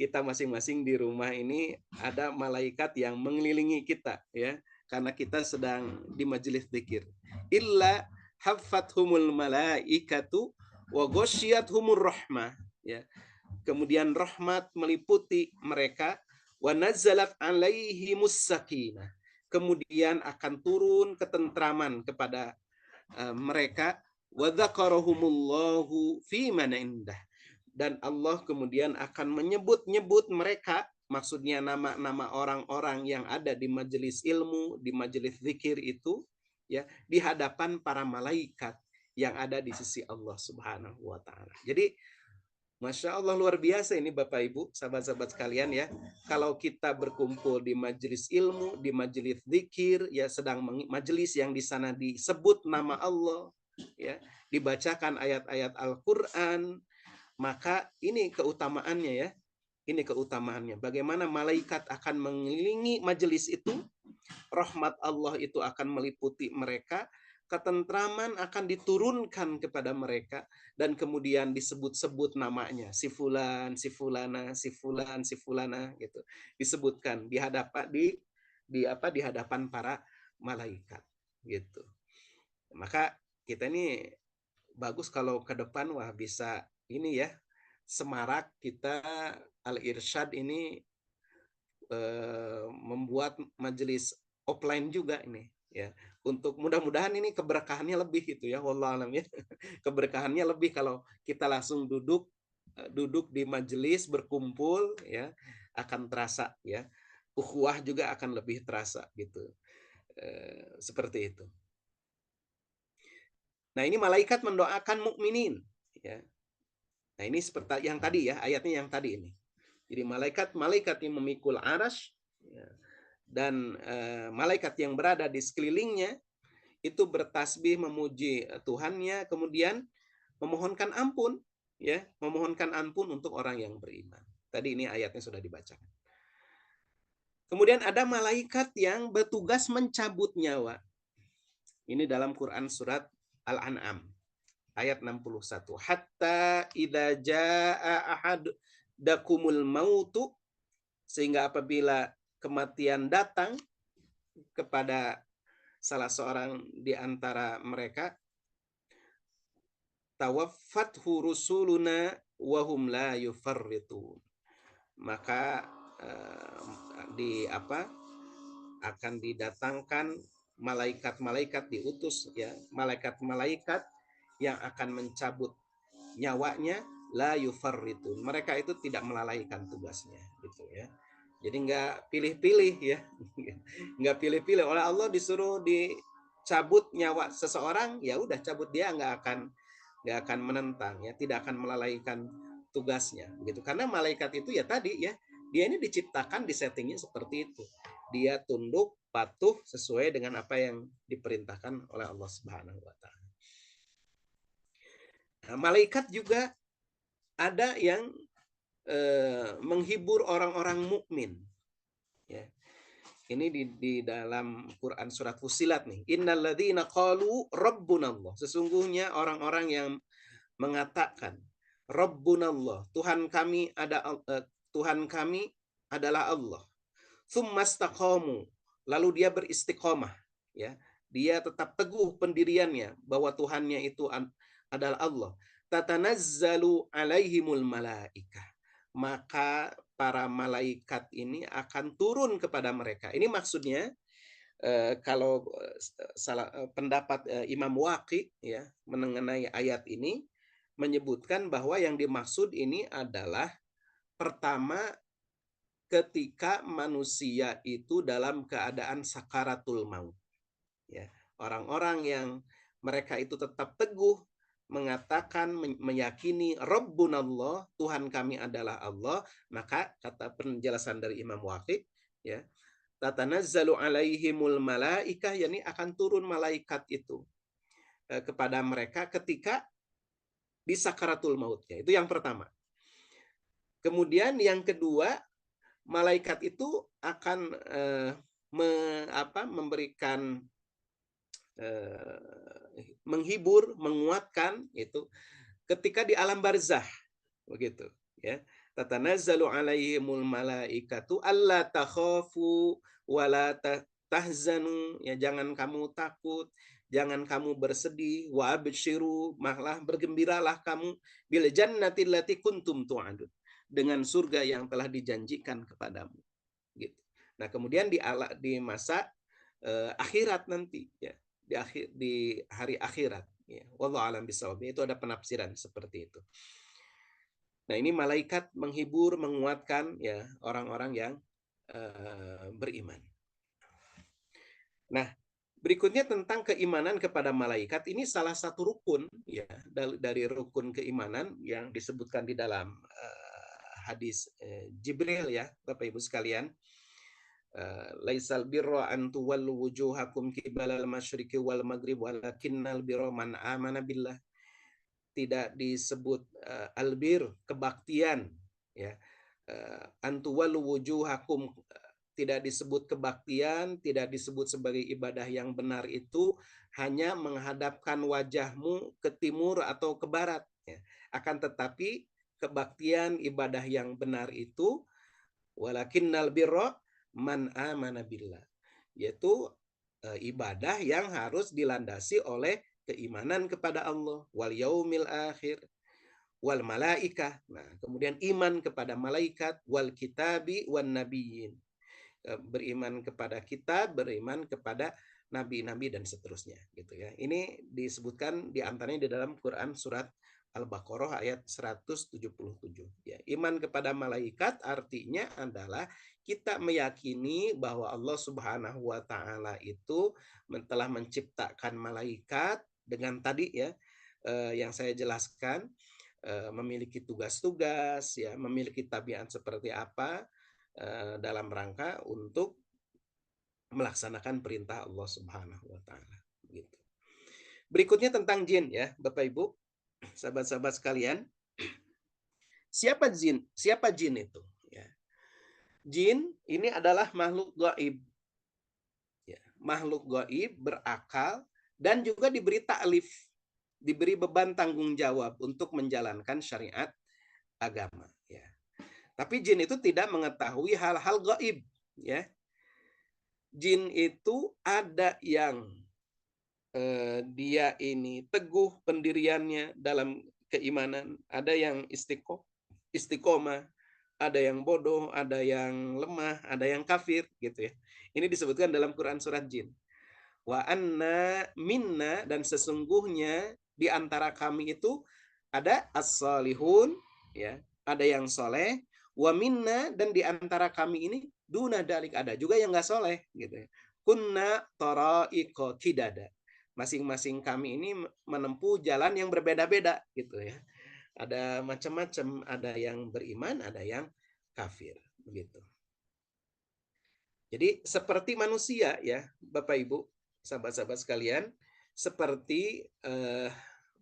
Kita masing-masing di rumah ini ada malaikat yang mengelilingi kita ya, karena kita sedang di majelis zikir. Illa haffathumul malaikatu wa ghasyiyatuhumur rahmah ya. Kemudian rahmat meliputi mereka, wa nazzalat alaihimus sakinah. Kemudian akan turun ketentraman kepada mereka, wa dzakarahumullahu fi man indah. Dan Allah kemudian akan menyebut-nyebut mereka, maksudnya nama-nama orang-orang yang ada di majelis ilmu, di majelis zikir itu ya, di hadapan para malaikat yang ada di sisi Allah Subhanahu wa taala. Jadi Masya Allah, luar biasa ini Bapak Ibu, sahabat-sahabat sekalian ya. Kalau kita berkumpul di majelis ilmu, di majelis zikir, ya sedang majelis yang di sana disebut nama Allah, ya dibacakan ayat-ayat Al-Quran, maka ini keutamaannya ya. Ini keutamaannya. Bagaimana malaikat akan mengelilingi majelis itu, rahmat Allah itu akan meliputi mereka, ketentraman akan diturunkan kepada mereka, dan kemudian disebut-sebut namanya, si fulan, si fulana, si fulan, si fulana gitu. Disebutkan di hadapan di hadapan para malaikat gitu. Maka kita ini bagus kalau ke depan wah bisa ini ya, semarak kita Al-Irsyad ini membuat majelis offline juga ini ya. Untuk mudah-mudahan ini keberkahannya lebih gitu ya, wallahu alam ya. Keberkahannya lebih kalau kita langsung duduk di majelis berkumpul ya, akan terasa ya. Ukhuwah juga akan lebih terasa gitu. Seperti itu. Nah, ini malaikat mendoakan mukminin ya. Nah, ini seperti yang tadi ya, ayatnya yang tadi ini. Jadi malaikat yang memikul arasy ya, dan malaikat yang berada di sekelilingnya itu bertasbih memuji Tuhannya, kemudian memohonkan ampun ya, memohonkan ampun untuk orang yang beriman. Tadi ini ayatnya sudah dibacakan. Kemudian ada malaikat yang bertugas mencabut nyawa. Ini dalam Quran surat Al-An'am ayat 61. Hatta idza jaa ahadakumul mautu, sehingga apabila kematian datang kepada salah seorang di antara mereka, tawaffathu rusuluna wa hum la yufarritun. Maka akan didatangkan malaikat-malaikat, diutus ya, malaikat-malaikat yang akan mencabut nyawanya, la yufarritun. Mereka itu tidak melalaikan tugasnya gitu ya. Jadi nggak pilih-pilih ya. Nggak pilih-pilih, oleh Allah disuruh dicabut nyawa seseorang, ya udah cabut, dia nggak akan menentang ya, tidak akan melalaikan tugasnya begitu. Karena malaikat itu ya tadi ya, dia ini diciptakan, disettingnya seperti itu. Dia tunduk, patuh sesuai dengan apa yang diperintahkan oleh Allah Subhanahu wa taala. Nah, malaikat juga ada yang menghibur orang-orang mukmin ya. Ini di dalam Quran surat Fussilat nih. Innalladzina qalu rabbunallah. Sesungguhnya orang-orang yang mengatakan rabbunallah, Tuhan kami adalah Allah. Tsumastaqamu, lalu dia beristiqomah ya. Dia tetap teguh pendiriannya bahwa Tuhannya itu adalah Allah. Tatanazzalu alaihimul malaikah, maka para malaikat ini akan turun kepada mereka. Ini maksudnya kalau pendapat Imam Waqi ya mengenai ayat ini menyebutkan bahwa yang dimaksud ini adalah pertama ketika manusia itu dalam keadaan sakaratul maut ya. Orang-orang yang mereka itu tetap teguh mengatakan, meyakini Rabbunallah, Tuhan kami adalah Allah, maka kata penjelasan dari Imam Waqi ya, tatanazzalu alaihimul malaikah, yakni akan turun malaikat itu kepada mereka ketika di sakaratul mautnya. Itu yang pertama. Kemudian yang kedua, malaikat itu akan memberikan menghibur, menguatkan itu ketika di alam barzah begitu ya. Tatanazzalu alaihimul malaikatu alla takhafu wala tahzanu, ya, jangan kamu takut, jangan kamu bersedih, wa absyiru, malah bergembiralah kamu, bil jannati allati kuntum tu'adun, dengan surga yang telah dijanjikan kepadamu gitu. Nah, kemudian di masa akhirat nanti ya, di hari akhirat ya. Wallahu alam bisawab. Itu ada penafsiran seperti itu. Nah, ini malaikat menghibur, menguatkan ya orang-orang yang beriman. Nah, berikutnya tentang keimanan kepada malaikat. Ini salah satu rukun ya dari rukun keimanan yang disebutkan di dalam hadis Jibril ya, Bapak Ibu sekalian. Laisal birra an tuwallu wujuhakum qibalal masyriqi wal maghrib walakinnal birra man amana billah. Tidak disebut albir, kebaktian ya. Antuwalu wujuhakum, tidak disebut kebaktian, tidak disebut sebagai ibadah yang benar itu hanya menghadapkan wajahmu ke timur atau ke barat ya. Akan tetapi kebaktian ibadah yang benar itu walakinnal birra man amana billah, yaitu ibadah yang harus dilandasi oleh keimanan kepada Allah, wal yaumil akhir, wal malaikah. Nah, kemudian iman kepada malaikat, wal kitabi wan nabiyyin. Beriman kepada kitab, beriman kepada nabi-nabi dan seterusnya gitu ya. Ini disebutkan di antaranya di dalam Quran surat Al-Baqarah ayat 177 ya. Iman kepada malaikat artinya adalah kita meyakini bahwa Allah Subhanahu wa taala itu telah menciptakan malaikat dengan tadi ya yang saya jelaskan, memiliki tugas-tugas ya, memiliki tabiat seperti apa dalam rangka untuk melaksanakan perintah Allah Subhanahu wa taala gitu. Berikutnya tentang jin ya, Bapak Ibu, sahabat-sahabat sekalian. Siapa jin? Siapa jin itu? Ya. Jin ini adalah makhluk gaib. Ya, makhluk gaib berakal dan juga diberi taklif, diberi beban tanggung jawab untuk menjalankan syariat agama. Ya. Tapi jin itu tidak mengetahui hal-hal gaib. Ya. Jin itu ada yang dia ini teguh pendiriannya dalam keimanan, ada yang istiqomah, ada yang bodoh, ada yang lemah, ada yang kafir gitu ya. Ini disebutkan dalam Quran surat Jin. Wa anna minna, dan sesungguhnya di antara kami itu ada as-salihun ya, ada yang soleh, wa minna, dan di antara kami ini duna dalik, ada juga yang enggak soleh gitu ya. Kunna tara'iqa kidada. Masing-masing kami ini menempuh jalan yang berbeda-beda gitu ya. Ada macam-macam, ada yang beriman, ada yang kafir begitu. Jadi seperti manusia ya, Bapak Ibu, sahabat-sahabat sekalian, seperti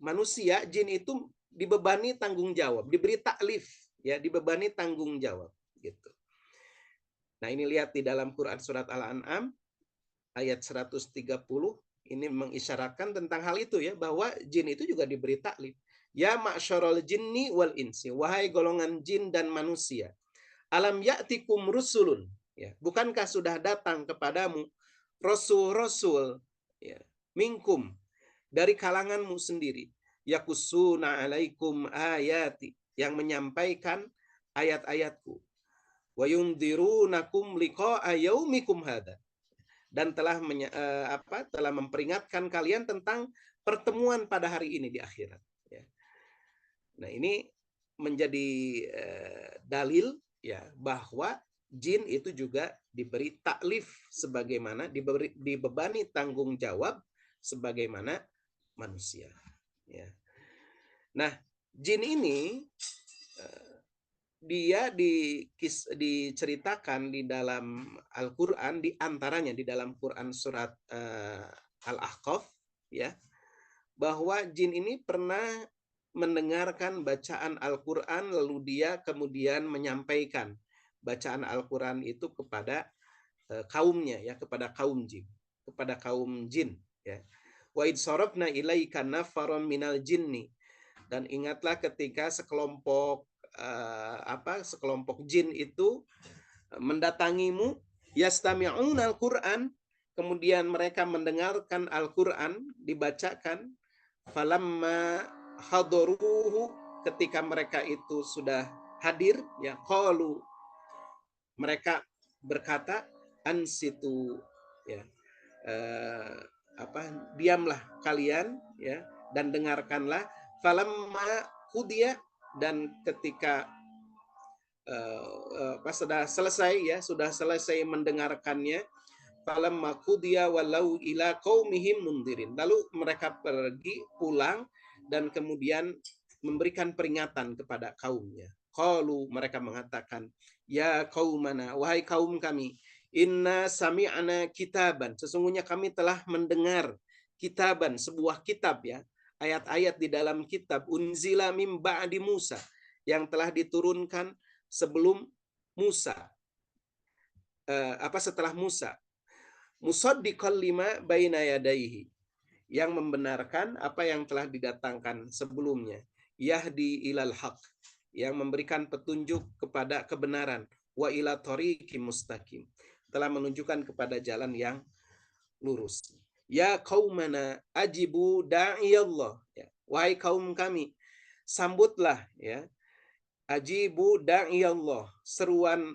manusia, jin itu dibebani tanggung jawab, diberi taklif ya, dibebani tanggung jawab gitu. Nah, ini lihat di dalam Quran surat Al-An'am ayat 130, ini mengisyaratkan tentang hal itu ya, bahwa jin itu juga diberi taklif. Ya ma'syarul jinni wal insi, wahai golongan jin dan manusia, alam ya'tikum rusulun, ya, bukankah sudah datang kepadamu rasul-rasul ya, minkum, dari kalanganmu sendiri, yakussuna alaikum ayati, yang menyampaikan ayat-ayatku, wa yundzirunakum liqa'a yaumikum hadza, dan telah telah memperingatkan kalian tentang pertemuan pada hari ini di akhirat ya. Nah, ini menjadi dalil ya bahwa jin itu juga diberi taklif sebagaimana dibebani tanggung jawab sebagaimana manusia ya. Nah, jin ini dia diceritakan di dalam Al-Qur'an, di antaranya di dalam Quran surat Al-Ahqaf ya, bahwa jin ini pernah mendengarkan bacaan Al-Qur'an lalu dia kemudian menyampaikan bacaan Al-Qur'an itu kepada kaumnya ya, kepada kaum jin, ya. Wa id sarafna ilaika nafaron minal jinni, dan ingatlah ketika sekelompok sekelompok jin itu mendatangimu, yastami'unal Qur'an, kemudian mereka mendengarkan Al-Qur'an dibacakan, falamma hadaruhu, ketika mereka itu sudah hadir ya, qalu, mereka berkata, ansitu ya, diamlah kalian ya, dan dengarkanlah, falamma qudiya, dan ketika sudah selesai ya, sudah selesai mendengarkannya, falamma qudiya walau ila qaumihim mundirin, lalu mereka pergi pulang dan kemudian memberikan peringatan kepada kaumnya. Qalu, mereka mengatakan, ya qaumana, wahai kaum kami, inna sami'na kitaban, sesungguhnya kami telah mendengar kitaban, sebuah kitab ya, ayat-ayat di dalam kitab, unzila mim ba'di Musa, yang telah diturunkan sebelum Musa, setelah Musa, musaddiqal lima baina yadayhi, yang membenarkan apa yang telah didatangkan sebelumnya, yahdi ilal haq, yang memberikan petunjuk kepada kebenaran, wa ila thoriqim mustaqim, telah menunjukkan kepada jalan yang lurus. Ya qaumana ajibu da'iyallah. Ya. Wahai kaum kami, sambutlah ya. Ajibu da'iyallah. Seruan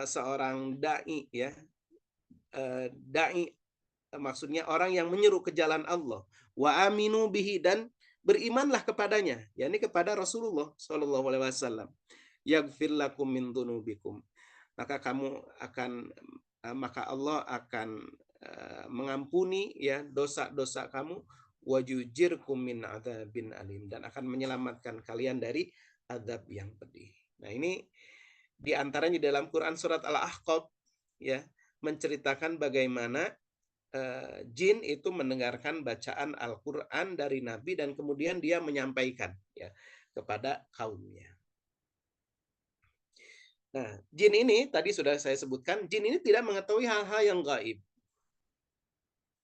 seorang dai ya. Dai maksudnya orang yang menyeru ke jalan Allah. Wa aminu bihi, dan berimanlah kepadanya, yakni kepada Rasulullah Shallallahu Alaihi Wasallam. Yaghfir lakum min dunubikum. Maka kamu akan maka Allah akan mengampuni ya dosa-dosa kamu, wajujirkum min adzabin alim, dan akan menyelamatkan kalian dari azab yang pedih. Nah, ini diantaranya dalam Quran surat Al-Ahqaf ya, menceritakan bagaimana jin itu mendengarkan bacaan Al-Quran dari Nabi dan kemudian dia menyampaikan ya kepada kaumnya. Nah, jin ini tadi sudah saya sebutkan, jin ini tidak mengetahui hal-hal yang gaib.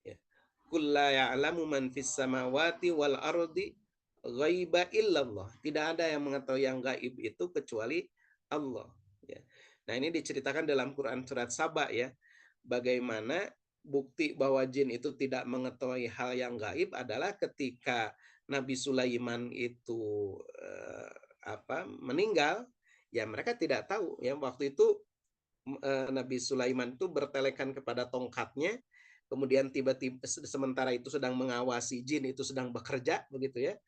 Ya. Qul la ya'lamu man fis samawati wal ardi ghaiba illallah. Tidak ada yang mengetahui yang gaib itu kecuali Allah. Ya. Nah, ini diceritakan dalam Quran surat Saba ya. Bagaimana bukti bahwa jin itu tidak mengetahui hal yang gaib adalah ketika Nabi Sulaiman itu meninggal, ya mereka tidak tahu ya waktu itu Nabi Sulaiman itu bertelekan kepada tongkatnya, kemudian tiba-tiba sementara itu sedang mengawasi jin itu sedang bekerja begitu ya,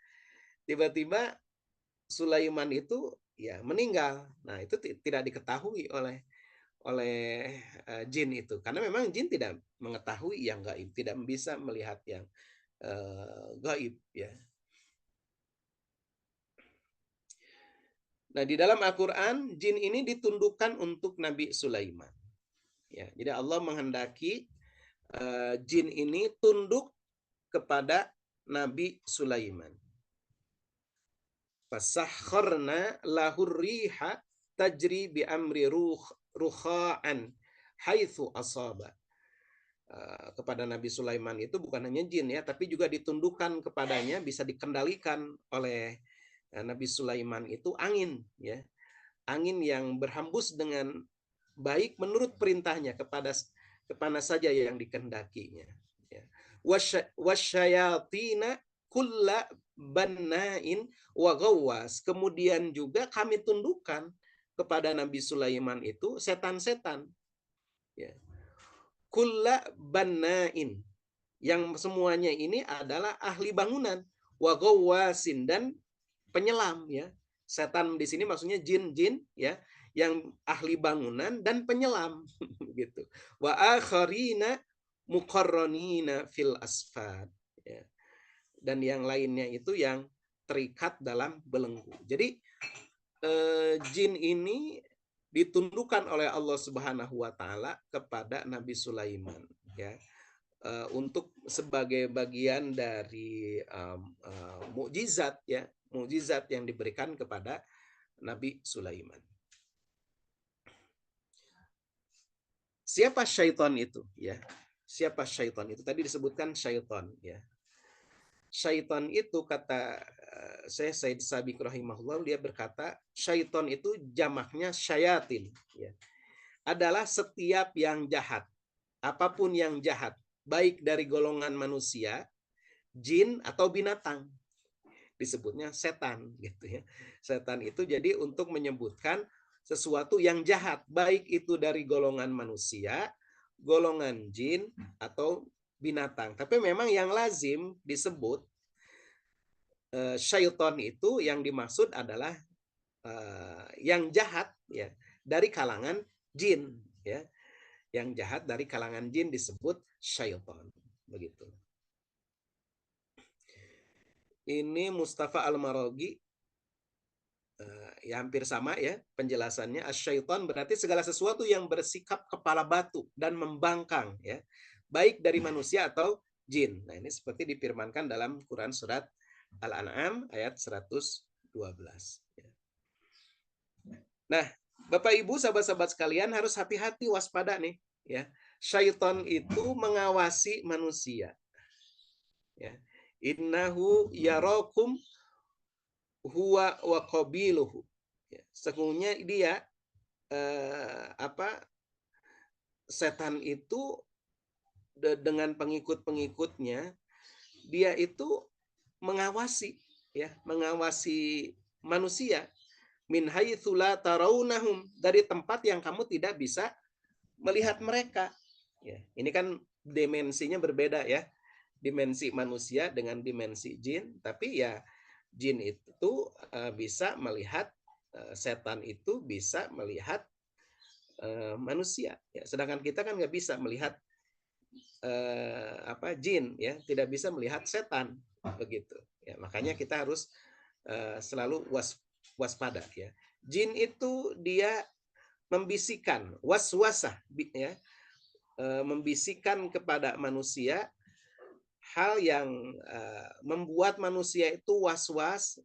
tiba-tiba Sulaiman itu ya meninggal. Nah, itu tidak diketahui oleh jin itu, karena memang jin tidak mengetahui yang gaib, tidak bisa melihat yang gaib ya. Nah, di dalam Al-Quran jin ini ditundukkan untuk Nabi Sulaiman ya. Jadi Allah menghendaki jin ini tunduk kepada Nabi Sulaiman. Fasakharna lahur riha tajri bi amri rukha'an haitsu asaba. Kepada Nabi Sulaiman itu bukan hanya jin ya, tapi juga ditundukkan kepadanya, bisa dikendalikan oleh Nabi Sulaiman itu angin ya. Angin yang berhembus dengan baik menurut perintahnya kepada saja yang dikehendakinya ya. Wasyayatina kulla bannain wa ghawwas. Kemudian juga kami tundukkan kepada Nabi Sulaiman itu setan-setan ya. Kulla bannain, yang semuanya ini adalah ahli bangunan, wa ghawwasin, dan penyelam ya. Setan di sini maksudnya jin-jin ya, yang ahli bangunan dan penyelam gitu. Wa akharina muqarranina fil asfad ya. Dan yang lainnya itu yang terikat dalam belenggu. Jadi jin ini ditundukkan oleh Allah Subhanahu wa taala kepada Nabi Sulaiman ya, untuk sebagai bagian dari mukjizat ya, mukjizat yang diberikan kepada Nabi Sulaiman. Siapa syaitan itu ya? Siapa syaitan itu? Tadi disebutkan syaitan ya. Syaitan itu kata saya Said Sabiq rahimahullah, dia berkata syaitan itu jamaknya syayatin ya. Adalah setiap yang jahat, apapun yang jahat, baik dari golongan manusia, jin atau binatang, disebutnya setan gitu ya. Setan itu jadi untuk menyebutkan sesuatu yang jahat, baik itu dari golongan manusia, golongan jin atau binatang. Tapi memang yang lazim disebut syaitan itu yang dimaksud adalah yang jahat ya dari kalangan jin ya. Yang jahat dari kalangan jin disebut syaitan begitu. Ini Mustafa Al-Maraghi ya hampir sama ya penjelasannya. Asyaitan berarti segala sesuatu yang bersikap kepala batu dan membangkang ya, baik dari manusia atau jin. Nah, ini seperti difirmankan dalam Quran surat Al-An'am ayat 112 ya. Nah, Bapak Ibu sahabat-sahabat sekalian harus hati-hati, waspada nih ya. Syaitan itu mengawasi manusia ya. Innahu yarakum huwa wa qabiluhu. Sesungguhnya dia setan itu dengan pengikut-pengikutnya, dia itu mengawasi, ya, mengawasi manusia min haitsu la tarawnahum, dari tempat yang kamu tidak bisa melihat mereka. Ya, ini kan dimensinya berbeda ya. Dimensi manusia dengan dimensi jin, tapi ya jin itu bisa melihat, setan itu bisa melihat manusia. Ya, sedangkan kita kan nggak bisa melihat jin, ya, tidak bisa melihat setan begitu. Ya, makanya kita harus selalu waspada ya. Jin itu dia membisikkan, waswasah, ya, membisikkan kepada manusia hal yang membuat manusia itu was-was,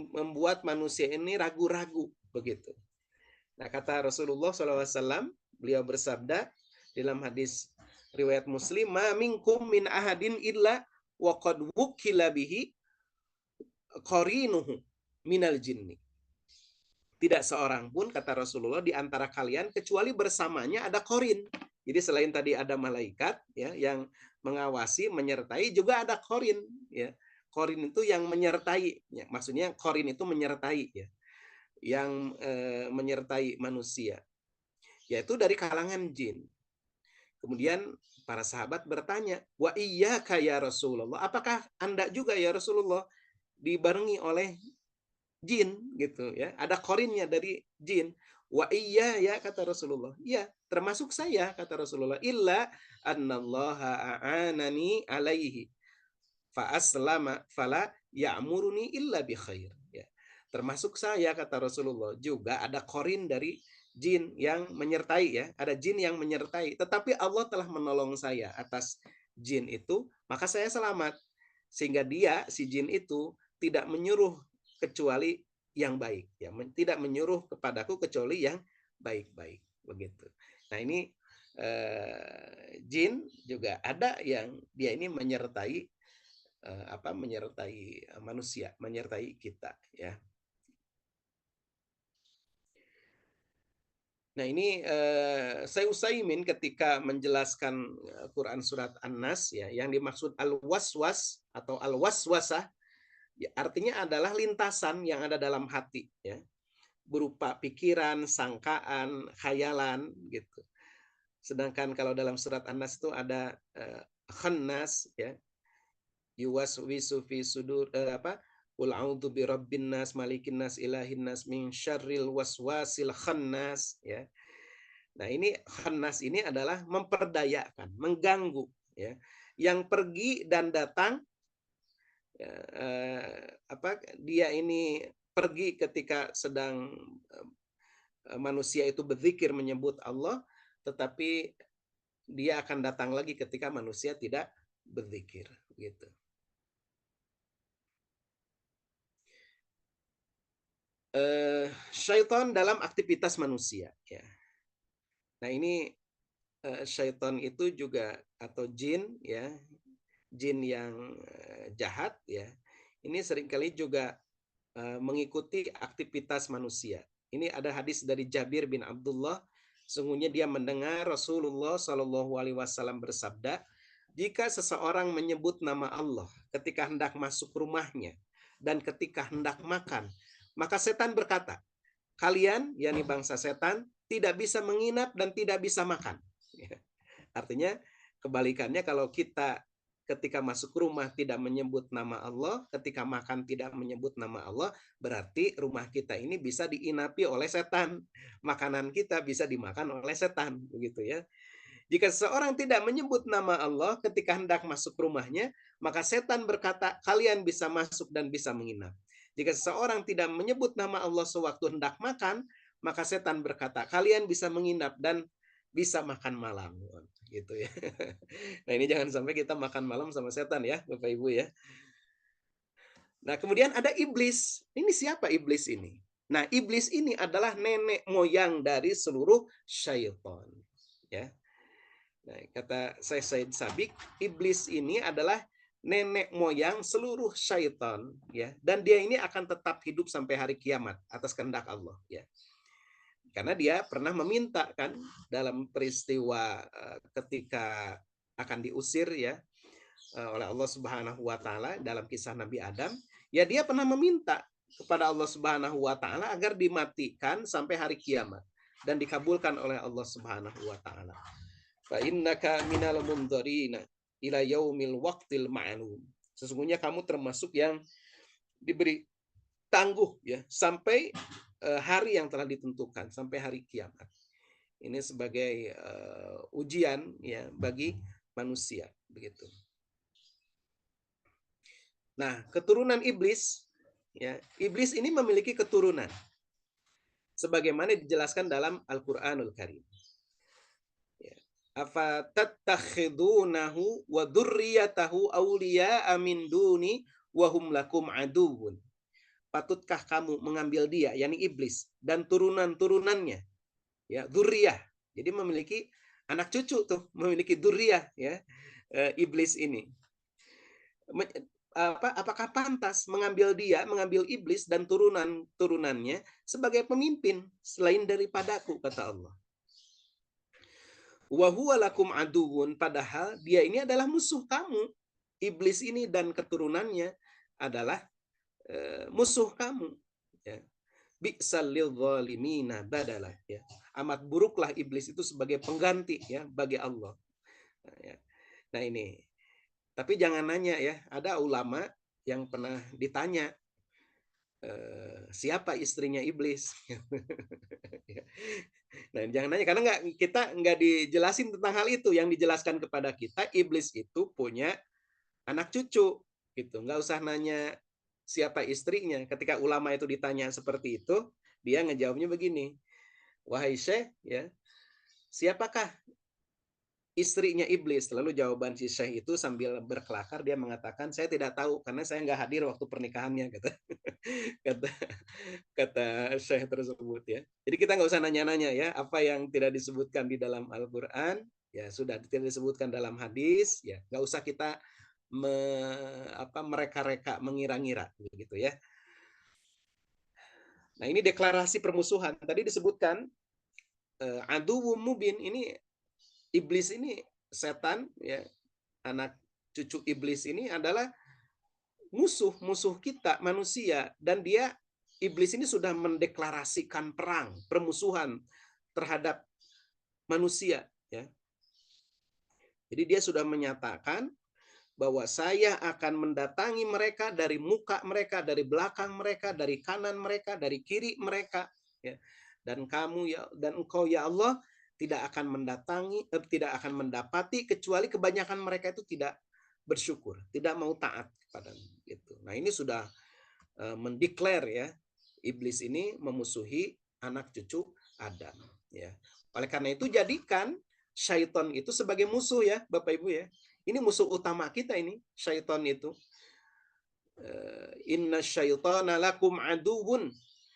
membuat manusia ini ragu-ragu begitu. Nah, kata Rasulullah SAW, beliau bersabda dalam hadis riwayat Muslim, "Ma minkum min ahadin illa wa qad wukila bihi qarinuhu minal jinni." Tidak seorang pun, kata Rasulullah, di antara kalian kecuali bersamanya ada korin. Jadi selain tadi ada malaikat ya yang mengawasi, menyertai, juga ada korin ya. Korin itu yang menyertai ya. Maksudnya korin itu menyertai ya. Yang menyertai manusia. Yaitu dari kalangan jin. Kemudian para sahabat bertanya, "Wa iyyaka ya Rasulullah?" Apakah Anda juga ya Rasulullah dibarengi oleh jin gitu ya, ada korinnya dari jin. Wa iya ya, kata Rasulullah, iya termasuk saya, kata Rasulullah, illa annallaha a'anani alaihi fa aslama fala ya'muruni illa bi khair ya. Termasuk saya, kata Rasulullah, juga ada korin dari jin yang menyertai ya, ada jin yang menyertai, tetapi Allah telah menolong saya atas jin itu, maka saya selamat. Sehingga dia, si jin itu, tidak menyuruh kecuali yang baik ya, tidak menyuruh kepadaku kecuali yang baik-baik begitu. Nah, ini jin juga ada yang dia ini menyertai menyertai manusia, menyertai kita ya. Nah, ini Syekh Utsaimin ketika menjelaskan Quran surat An-Nas ya, yang dimaksud al-waswas atau al-waswasah ya, artinya adalah lintasan yang ada dalam hati ya, berupa pikiran, sangkaan, khayalan gitu. Sedangkan kalau dalam surat An-Nas itu ada khannas ya, yuwaswisu fi sudur Qul a'udzu birabbin nas, malikin nas, ilahin nas, min syarril waswasil khannas ya. Nah, ini khannas ini adalah memperdayakan, mengganggu ya. Yang pergi dan datang ya, dia ini pergi ketika sedang manusia itu berzikir menyebut Allah, tetapi dia akan datang lagi ketika manusia tidak berzikir gitu. Syaitan dalam aktivitas manusia ya. Nah, ini syaitan itu juga atau jin ya, jin yang jahat ya. Ini seringkali juga mengikuti aktivitas manusia. Ini ada hadis dari Jabir bin Abdullah, sungguhnya dia mendengar Rasulullah Shallallahu alaihi wasallam bersabda, jika seseorang menyebut nama Allah ketika hendak masuk rumahnya dan ketika hendak makan, maka setan berkata, kalian, yakni bangsa setan, tidak bisa menginap dan tidak bisa makan. Artinya kebalikannya, kalau kita ketika masuk rumah tidak menyebut nama Allah, ketika makan tidak menyebut nama Allah, berarti rumah kita ini bisa diinapi oleh setan. Makanan kita bisa dimakan oleh setan, begitu ya. Jika seseorang tidak menyebut nama Allah ketika hendak masuk rumahnya, maka setan berkata, kalian bisa masuk dan bisa menginap. Jika seseorang tidak menyebut nama Allah sewaktu hendak makan, maka setan berkata, kalian bisa menginap dan bisa makan malam. Gitu ya. Nah, ini jangan sampai kita makan malam sama setan ya, Bapak Ibu ya. Nah, kemudian ada iblis. Ini siapa iblis ini? Nah, iblis ini adalah nenek moyang dari seluruh syaitan. Ya. Nah, kata saya Said Sabik, iblis ini adalah nenek moyang seluruh syaitan ya, dan dia ini akan tetap hidup sampai hari kiamat atas kehendak Allah ya. Karena dia pernah meminta kan dalam peristiwa ketika akan diusir ya oleh Allah Subhanahu wa taala dalam kisah Nabi Adam, ya dia pernah meminta kepada Allah Subhanahu wa taala agar dimatikan sampai hari kiamat dan dikabulkan oleh Allah Subhanahu wa taala. Fa innaka minal mundharina ila yaumil waqtil ma'lum. Sesungguhnya kamu termasuk yang diberi tangguh ya sampai hari yang telah ditentukan, sampai hari kiamat. Ini sebagai ujian ya bagi manusia begitu. Nah, keturunan iblis ya, iblis ini memiliki keturunan sebagaimana dijelaskan dalam Al-Qur'anul Karim. Ya. Afatattakhidunahu wa dzurriyyatahu awliya'a min duni wa hum lakum aduwwun. Patutkah kamu mengambil dia, yakni iblis, dan turunan-turunannya, ya, dzurriyyah. Jadi memiliki anak cucu tuh, memiliki dzurriyyah ya, iblis ini. Apakah pantas mengambil dia, mengambil iblis dan turunan-turunannya sebagai pemimpin selain daripadaku, kata Allah. Wa huwa lakum aduwwun, padahal dia ini adalah musuh kamu. Iblis ini dan keturunannya adalah musuh kamu. Ya. Bi'sal lidzalimina badala, ya. Amat buruklah iblis itu sebagai pengganti ya bagi Allah. Nah, ya. Nah ini. Tapi jangan nanya ya, ada ulama yang pernah ditanya siapa istrinya iblis. Nah, jangan nanya karena kita nggak dijelasin tentang hal itu. Yang dijelaskan kepada kita, iblis itu punya anak cucu gitu. Nggak usah nanya siapa istrinya. Ketika ulama itu ditanya seperti itu, dia ngejawabnya begini, wahai Syekh, ya, siapakah istrinya iblis? Lalu jawaban si Syekh itu sambil berkelakar dia mengatakan, saya tidak tahu karena saya nggak hadir waktu pernikahannya, kata kata Syekh tersebut ya. Jadi kita nggak usah nanya-nanya ya, apa yang tidak disebutkan di dalam Al-Quran ya sudah tidak disebutkan dalam hadis ya, nggak usah kita mereka-reka, mengira-ngira begitu ya. Nah, ini deklarasi permusuhan. Tadi disebutkan aduwwum mubin, ini iblis ini, setan ya, anak cucu iblis ini adalah musuh kita manusia, dan dia iblis ini sudah mendeklarasikan perang, permusuhan terhadap manusia ya. Jadi dia sudah menyatakan bahwa saya akan mendatangi mereka dari muka mereka, dari belakang mereka, dari kanan mereka, dari kiri mereka ya. Dan kamu ya, dan engkau ya Allah tidak akan mendapati kecuali kebanyakan mereka itu tidak bersyukur, tidak mau taat kepadamu gitu. Nah, ini sudah mendeklar ya, iblis ini memusuhi anak cucu Adam ya. Oleh karena itu jadikan syaitan itu sebagai musuh ya, Bapak Ibu ya. Ini musuh utama kita ini, syaitan itu. Inna syaitana lakum aduwwun.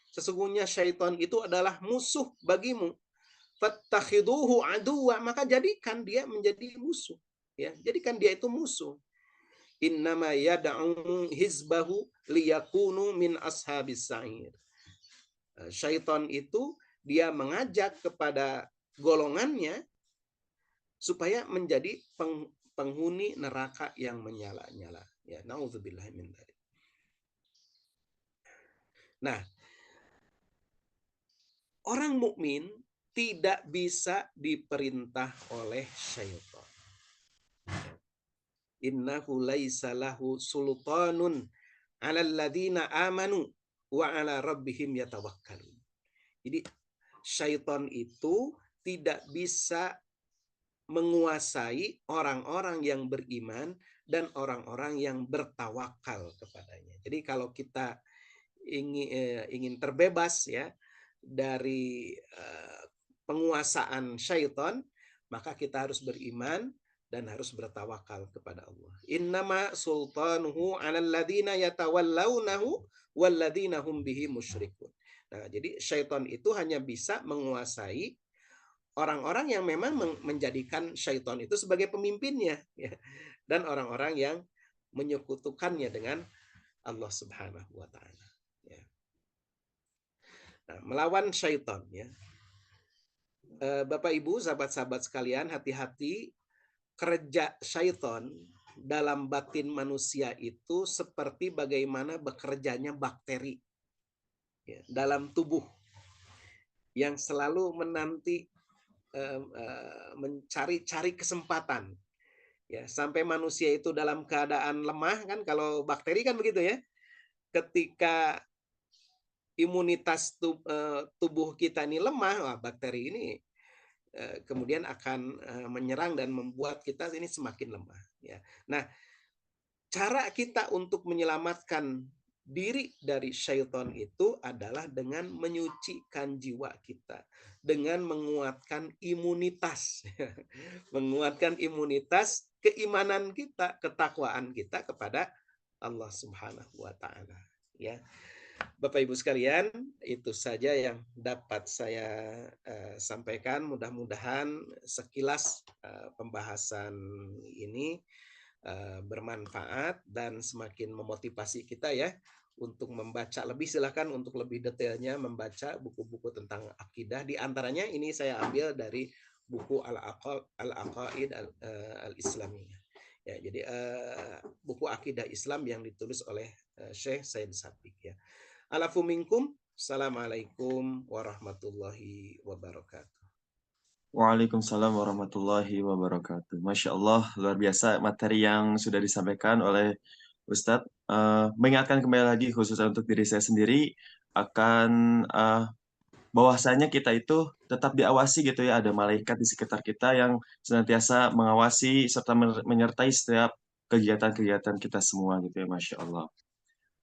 Sesungguhnya syaitan itu adalah musuh bagimu. Fattakhiduhu aduwwa, maka jadikan dia menjadi musuh. Ya, jadikan dia itu musuh. Innama yad'u hizbahu liyakunu min ashabis sa'ir. Syaitan itu dia mengajak kepada golongannya supaya menjadi penghuni neraka yang menyala-nyala. Ya, naudzubillah min dzalik. Nah, orang mukmin tidak bisa diperintah oleh syaitan. Innahu laisa lahu sultanun 'alal ladzina amanu wa 'ala rabbihim yatawakkalun. Jadi syaitan itu tidak bisa menguasai orang-orang yang beriman dan orang-orang yang bertawakal kepadanya. Jadi kalau kita ingin terbebas ya dari penguasaan syaitan, maka kita harus beriman dan harus bertawakal kepada Allah. Innama sultanuhu 'alal ladzina yatawallawnahu walladzina hum bihi musyrikun. Nah, jadi syaitan itu hanya bisa menguasai orang-orang yang memang menjadikan syaitan itu sebagai pemimpinnya ya, dan orang-orang yang menyekutukannya dengan Allah Subhanahu wa taala ya. Nah, melawan syaitan ya. Bapak Ibu, sahabat-sahabat sekalian, hati-hati kerja syaitan dalam batin manusia itu seperti bagaimana bekerjanya bakteri ya, dalam tubuh yang selalu menanti mencari-cari kesempatan ya, sampai manusia itu dalam keadaan lemah kan, kalau bakteri kan begitu ya, ketika imunitas tubuh kita ini lemah, wah bakteri ini kemudian akan menyerang dan membuat kita ini semakin lemah ya. Nah, cara kita untuk menyelamatkan diri dari syaitan itu adalah dengan menyucikan jiwa kita, dengan menguatkan imunitas, menguatkan imunitas keimanan kita, ketakwaan kita kepada Allah Subhanahu wa taala, ya. Bapak Ibu sekalian, itu saja yang dapat saya sampaikan. Mudah-mudahan sekilas pembahasan ini bermanfaat dan semakin memotivasi kita ya untuk membaca lebih. Silahkan untuk lebih detailnya membaca buku-buku tentang akidah. Di antaranya ini saya ambil dari buku Al-Aqaid Al-Islamiyah. Ya, jadi buku akidah Islam yang ditulis oleh Syekh Said Sabiq ya. Alafu minkum. Assalamualaikum warahmatullahi wabarakatuh. Waalaikumsalam warahmatullahi wabarakatuh. Masya Allah, luar biasa materi yang sudah disampaikan oleh Ustadz. Mengingatkan kembali lagi khususnya untuk diri saya sendiri akan bahwasanya kita itu tetap diawasi gitu ya, ada malaikat di sekitar kita yang senantiasa mengawasi serta menyertai setiap kegiatan-kegiatan kita semua gitu ya, Masya Allah.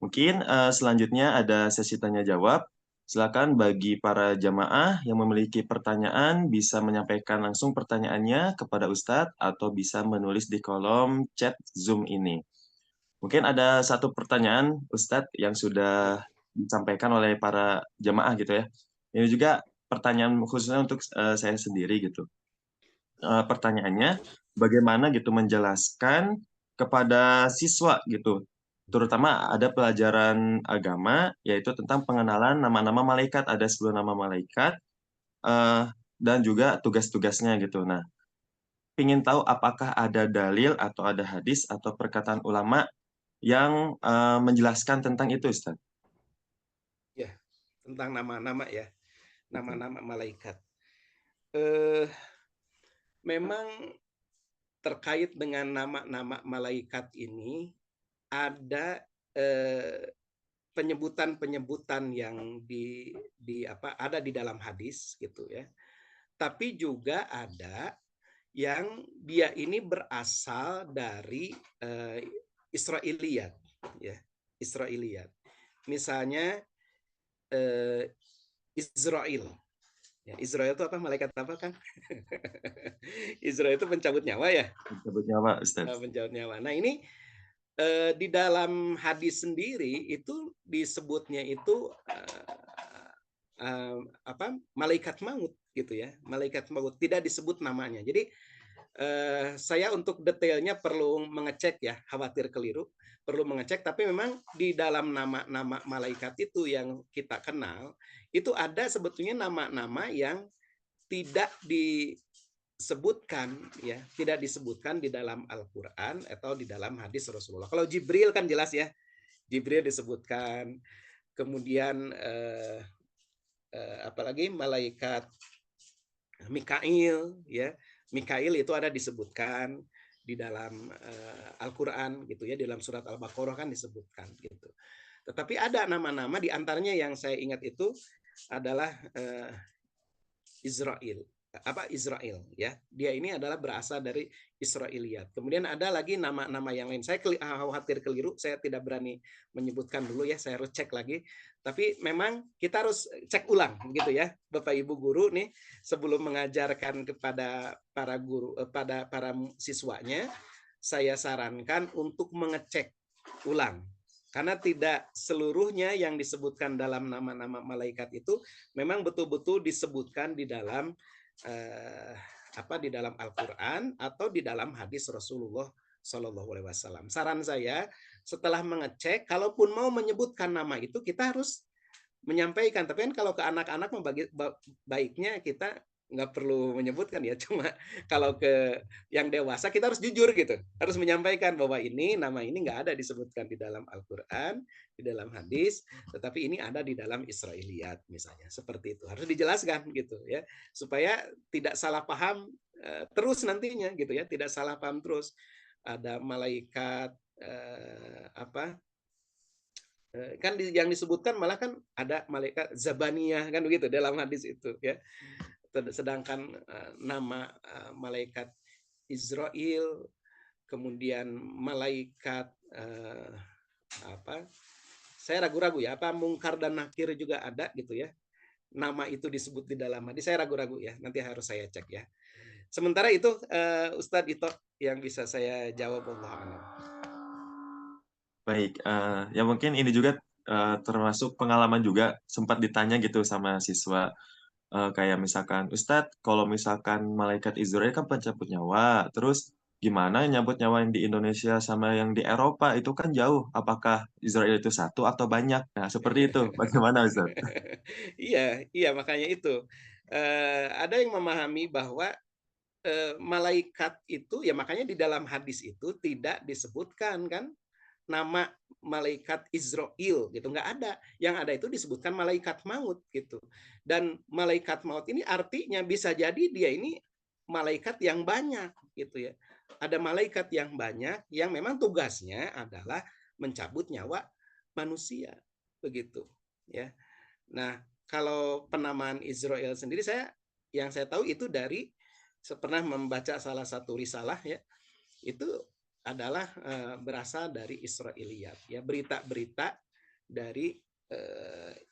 Mungkin selanjutnya ada sesi tanya jawab. Silakan bagi para jamaah yang memiliki pertanyaan bisa menyampaikan langsung pertanyaannya kepada Ustadz atau bisa menulis di kolom chat Zoom ini. Mungkin ada satu pertanyaan Ustadz yang sudah disampaikan oleh para jamaah gitu ya. Ini juga pertanyaan khususnya untuk saya sendiri gitu. Pertanyaannya, bagaimana gitu menjelaskan kepada siswa gitu, terutama ada pelajaran agama, yaitu tentang pengenalan nama-nama malaikat, ada 10 nama malaikat, eh, dan juga tugas-tugasnya gitu. Nah, ingin tahu apakah ada dalil atau ada hadis atau perkataan ulama yang menjelaskan tentang itu, Ustaz? Ya, tentang nama-nama ya, Betul. nama-nama malaikat. Eh, Memang terkait dengan nama-nama malaikat ini ada penyebutan-penyebutan yang di apa ada di dalam hadis gitu ya. Tapi juga ada yang dia ini berasal dari Israiliyat ya, Israiliyat. Misalnya Israel. Ya, Israel itu apa? Malaikat apa kan? Israel itu pencabut nyawa ya, Sebutnya apa, Ustaz? pencabut nyawa. Nah ini di dalam hadis sendiri itu disebutnya itu apa malaikat maut gitu ya, malaikat maut tidak disebut namanya. Jadi saya untuk detailnya perlu mengecek ya, khawatir keliru, perlu mengecek. Tapi memang di dalam nama-nama malaikat itu yang kita kenal itu ada sebetulnya nama-nama yang tidak disebutkan ya, tidak disebutkan di dalam Al-Qur'an atau di dalam hadis Rasulullah. Kalau Jibril kan jelas ya, Jibril disebutkan. Kemudian apalagi malaikat Mikail ya. Mikail itu ada disebutkan di dalam Al-Qur'an gitu ya, di dalam surat Al-Baqarah kan disebutkan gitu. Tetapi ada nama-nama di antaranya yang saya ingat itu adalah Israel. Apa Israel ya. Dia ini adalah berasal dari Israiliyat. Kemudian ada lagi nama-nama yang lain. Saya khawatir keliru, saya tidak berani menyebutkan dulu ya, saya harus cek lagi. Tapi memang kita harus cek ulang gitu ya, Bapak Ibu guru nih sebelum mengajarkan kepada para guru pada para siswanya, saya sarankan untuk mengecek ulang. Karena tidak seluruhnya yang disebutkan dalam nama-nama malaikat itu memang betul-betul disebutkan di dalam di dalam Al-Qur'an atau di dalam hadis Rasulullah Shallallahu alaihi wasallam. Saran saya setelah mengecek, kalaupun mau menyebutkan nama itu kita harus menyampaikan. Tapi kan kalau ke anak-anak baiknya kita nggak perlu menyebutkan ya, cuma kalau ke yang dewasa kita harus jujur gitu, harus menyampaikan bahwa ini nama ini nggak ada disebutkan di dalam Al-Qur'an, di dalam hadis, tetapi ini ada di dalam Israiliyat misalnya, seperti itu. Harus dijelaskan gitu ya, supaya tidak salah paham, terus nantinya gitu ya, tidak salah paham terus. Ada malaikat, apa, kan yang disebutkan malah kan ada malaikat Zabaniyah kan begitu dalam hadis itu ya. Sedangkan nama malaikat Israel, kemudian malaikat apa? Saya ragu-ragu ya, apa Mungkar dan Nakir juga ada gitu ya. Nama itu disebut di dalam hadis. Saya ragu-ragu ya, nanti harus saya cek ya. Sementara itu Ustadz Ito yang bisa saya jawab, Allah alam. Baik, ya mungkin ini juga termasuk pengalaman juga sempat ditanya gitu sama siswa. Kayak misalkan, Ustadz, kalau misalkan malaikat Israel kan pencabut nyawa, terus gimana nyabut nyawa yang di Indonesia sama yang di Eropa? Itu kan jauh. Apakah Israel itu satu atau banyak? Nah, seperti itu. Bagaimana, Ustadz? Iya, iya makanya itu. Ada yang memahami bahwa malaikat itu ya makanya di dalam hadis itu tidak disebutkan kan nama malaikat Israel gitu, nggak ada. Yang ada itu disebutkan malaikat maut gitu. Dan malaikat maut ini artinya bisa jadi dia ini malaikat yang banyak gitu ya. Ada malaikat yang banyak yang memang tugasnya adalah mencabut nyawa manusia begitu ya. Nah, kalau penamaan Israel sendiri yang saya tahu itu dari pernah membaca salah satu risalah ya, itu adalah berasal dari Israiliyat ya, berita-berita dari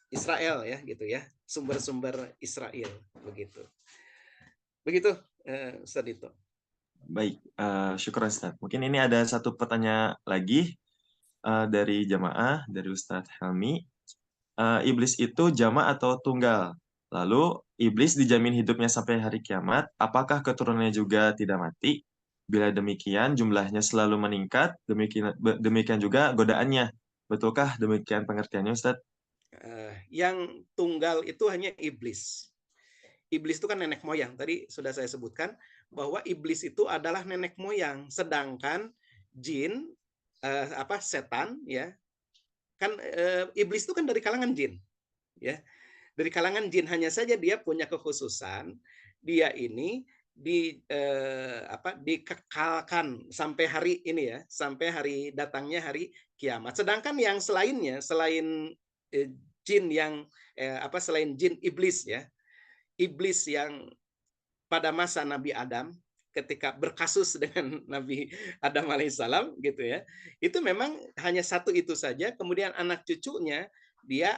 Israel ya gitu ya, sumber-sumber Israel begitu. Begitu Ustaz Dito. Baik, syukur, Ustadz. Mungkin ini ada satu pertanyaan lagi dari jamaah, dari Ustadz Helmi. Iblis itu jama' atau tunggal? Lalu, iblis dijamin hidupnya sampai hari kiamat, apakah keturunannya juga tidak mati? Bila demikian, jumlahnya selalu meningkat, demikian juga godaannya. Betulkah demikian pengertiannya, Ustadz? Yang tunggal itu hanya iblis. Iblis itu kan nenek moyang. Tadi sudah saya sebutkan bahwa iblis itu adalah nenek moyang, sedangkan jin setan ya kan iblis itu kan dari kalangan jin ya. Dari kalangan jin, hanya saja dia punya kekhususan, dia ini dikekalkan sampai hari ini ya, sampai hari datangnya hari kiamat. Sedangkan yang selainnya, selain jin yang selain jin iblis ya, iblis yang pada masa Nabi Adam ketika berkasus dengan Nabi Adam alaihissalam gitu ya, itu memang hanya satu itu saja. Kemudian anak cucunya dia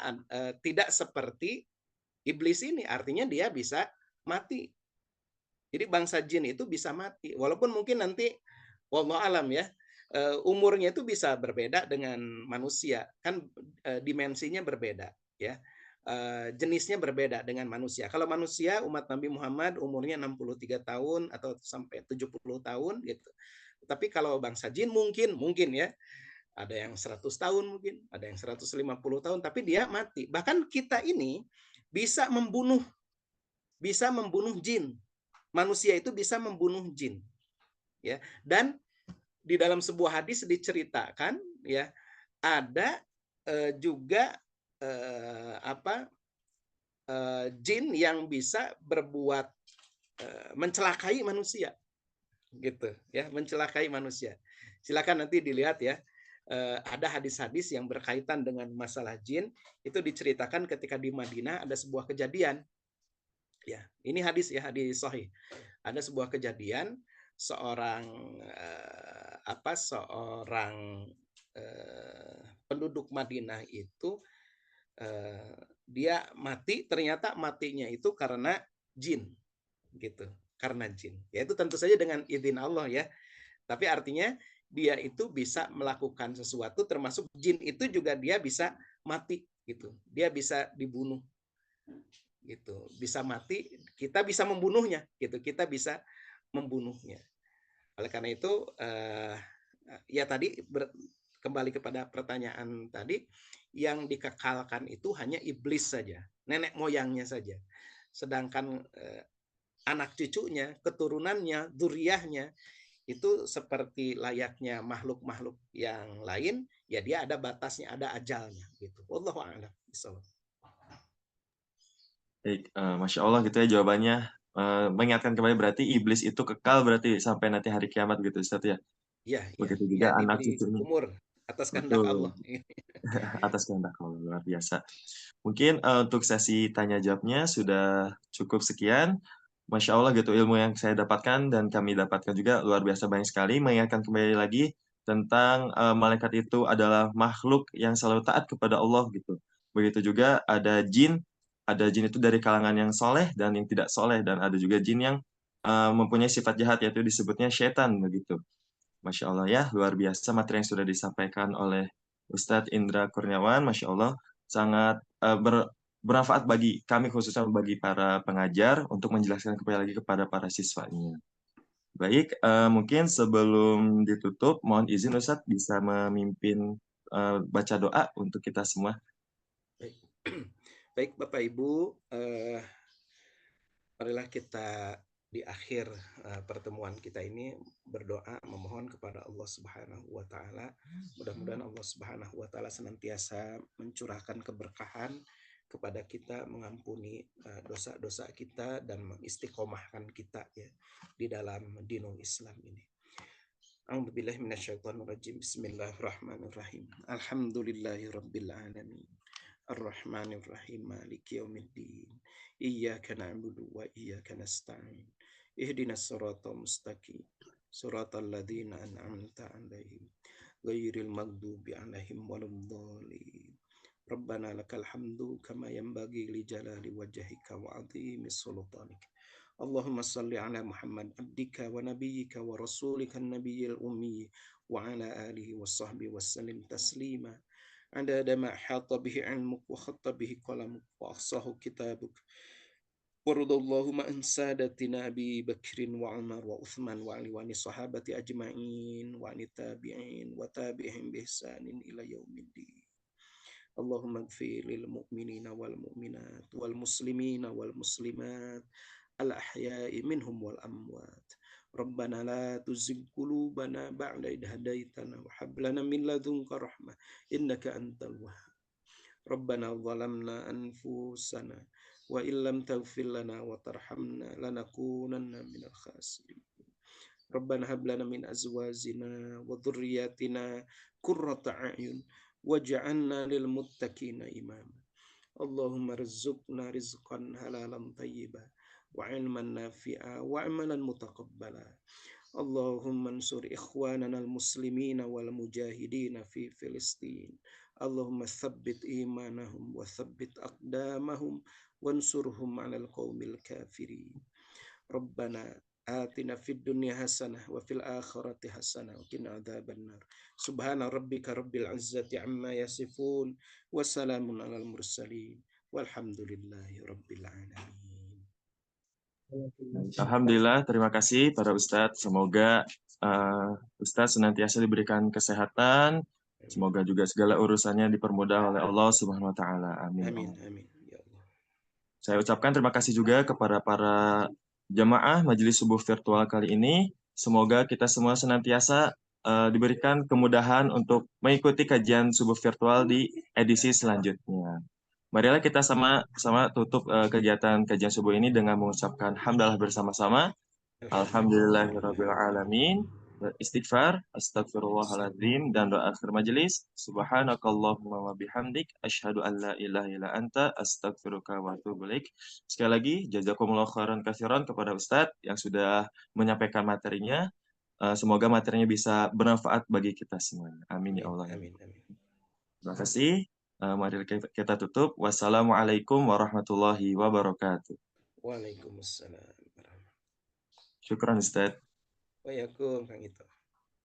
tidak seperti iblis ini, artinya dia bisa mati. Jadi bangsa jin itu bisa mati, walaupun mungkin nanti wallahu alam ya, umurnya itu bisa berbeda dengan manusia, kan dimensinya berbeda ya. Jenisnya berbeda dengan manusia. Kalau manusia umat Nabi Muhammad umurnya 63 tahun atau sampai 70 tahun gitu. Tapi kalau bangsa jin mungkin ya, ada yang 100 tahun mungkin, ada yang 150 tahun, tapi dia mati. Bahkan kita ini bisa membunuh jin. Manusia itu bisa membunuh jin. Ya. Dan di dalam sebuah hadis diceritakan ya, ada juga jin yang bisa berbuat mencelakai manusia gitu ya, mencelakai manusia. Silakan nanti dilihat ya, ada hadis-hadis yang berkaitan dengan masalah jin, itu diceritakan ketika di Madinah ada sebuah kejadian ya, ini hadis ya, hadis sahih. Ada sebuah kejadian seorang seorang penduduk Madinah itu dia mati, ternyata matinya itu karena jin gitu, karena jin. Ya itu tentu saja dengan izin Allah ya. Tapi artinya dia itu bisa melakukan sesuatu, termasuk jin itu juga dia bisa mati gitu. Dia bisa dibunuh gitu, bisa mati, kita bisa membunuhnya gitu, kita bisa membunuhnya. Oleh karena itu ya tadi kembali kepada pertanyaan tadi, yang dikekalkan itu hanya iblis saja, nenek moyangnya saja. Sedangkan anak cucunya, keturunannya, dzurriyyahnya itu seperti layaknya makhluk-makhluk yang lain, ya dia ada batasnya, ada ajalnya gitu. Wallahu a'lam bishawab. Baik, Masya Allah gitu ya jawabannya. Mengingatkan kembali berarti iblis itu kekal berarti sampai nanti hari kiamat gitu Ustaz ya. Iya, iya, Begitu dia juga anak diberi cucunya. umur atas kehendak Allah. Betul, atas kehendak Allah, luar biasa. Mungkin untuk sesi tanya jawabnya sudah cukup sekian. Masya Allah gitu ilmu yang saya dapatkan dan kami dapatkan juga luar biasa banyak sekali. Mengingatkan kembali lagi tentang malaikat itu adalah makhluk yang selalu taat kepada Allah gitu. Begitu juga ada jin itu dari kalangan yang soleh dan yang tidak soleh. Dan ada juga jin yang mempunyai sifat jahat yaitu disebutnya setan begitu. Masya Allah ya, luar biasa materi yang sudah disampaikan oleh Ustadz Indra Kurniawan. Masya Allah, sangat bermanfaat bagi kami, khususnya bagi para pengajar, untuk menjelaskan kembali lagi kepada para siswanya. Baik, mungkin sebelum ditutup, mohon izin Ustadz bisa memimpin baca doa untuk kita semua. Baik, baik Bapak Ibu, marilah kita di akhir pertemuan kita ini berdoa memohon kepada Allah Subhanahu wa taala. Mudah-mudahan Allah Subhanahu wa taala senantiasa mencurahkan keberkahan kepada kita, mengampuni dosa-dosa kita dan mengistiqomahkan kita ya di dalam dinul Islam ini. A'udzubillahi minasyaitonirrajim. Bismillahirrahmanirrahim. Alhamdulillahirabbil alamin. Ar-Rahmanir-Rahim Maliki Yaumiddin. Iyyaka na'budu wa iyyaka nasta'in. Ihdinas siratal mustaqim. Siratal ladzina an'amta 'alaihim ghairil maghdubi 'alaihim waladdallin. Rabbana lakal hamdu kama yanbaghi li jalali wajhika wa 'azimi sultanik. Allahumma salli ala Muhammad abdika wa nabiyyika wa rasulika an-nabiyyil ummi wa ala alihi wa sahbihi wa sallim taslima. عدد ما أحاط به علمك وخط به قلمك وأحصاه كتابك. ورضى اللهم عن سادتنا أبي بكر وعمر وعثمان وعلي وعن الصحابة أجمعين وعن التابعين وتابعهم بإحسان إلى يوم الدين. اللهم اغفر للمؤمنين والمؤمنات والمسلمين والمسلمات الأحياء منهم والأموات. ربنا لا تزغ قلوبنا بعد إذ هديتنا وهب لنا من لدنك رحمة إنك أنت الوهاب. ربنا ظلمنا أنفسنا وإن لم تغفر لنا وترحمنا لنكونن من الخاسرين. ربنا هب لنا من أزواجنا وذرياتنا قرة أعين واجعلنا للمتقين إماما. اللهم ارزقنا رزقا حلالا طيبا وعلما نافعا وعملا متقبلا. اللهم انصر إخواننا المسلمين والمجاهدين في فلسطين. اللهم ثبت إيمانهم وثبت أقدامهم وانصرهم على القوم الكافرين. ربنا آتنا في الدنيا حسنة وفي الآخرة حسنة وقنا عذاب النار. سبحان ربك رب العزة عما يصفون وسلام على المرسلين والحمد لله رب العالمين. Alhamdulillah, terima kasih para Ustadz. Semoga Ustadz senantiasa diberikan kesehatan. Semoga juga segala urusannya dipermudah oleh Allah Subhanahu wa taala. Amin. Amin, amin. Ya Allah. Saya ucapkan terima kasih juga kepada para jamaah majelis subuh virtual kali ini. Semoga kita semua senantiasa diberikan kemudahan untuk mengikuti kajian subuh virtual di edisi selanjutnya. Marilah kita sama-sama tutup kegiatan kajian subuh ini dengan mengucapkan hamdalah bersama-sama. Alhamdulillahirrabbilalamin. Istighfar, astagfirullahaladzim, dan doa akhir majelis. Subhanakallahumma wa bihamdik, asyhadu an la ilaha illa anta, astagfiruka wa atubu ilaik. Sekali lagi, jazakumullah khairan katsiran kepada Ustadz yang sudah menyampaikan materinya. Semoga materinya bisa bermanfaat bagi kita semuanya. Amin ya Allah. Amin, amin. Terima kasih. Mari kita tutup. Wassalamualaikum warahmatullahi wabarakatuh. Waalaikumsalam. Syukran Ustadz. Wa yakum Kang Ito.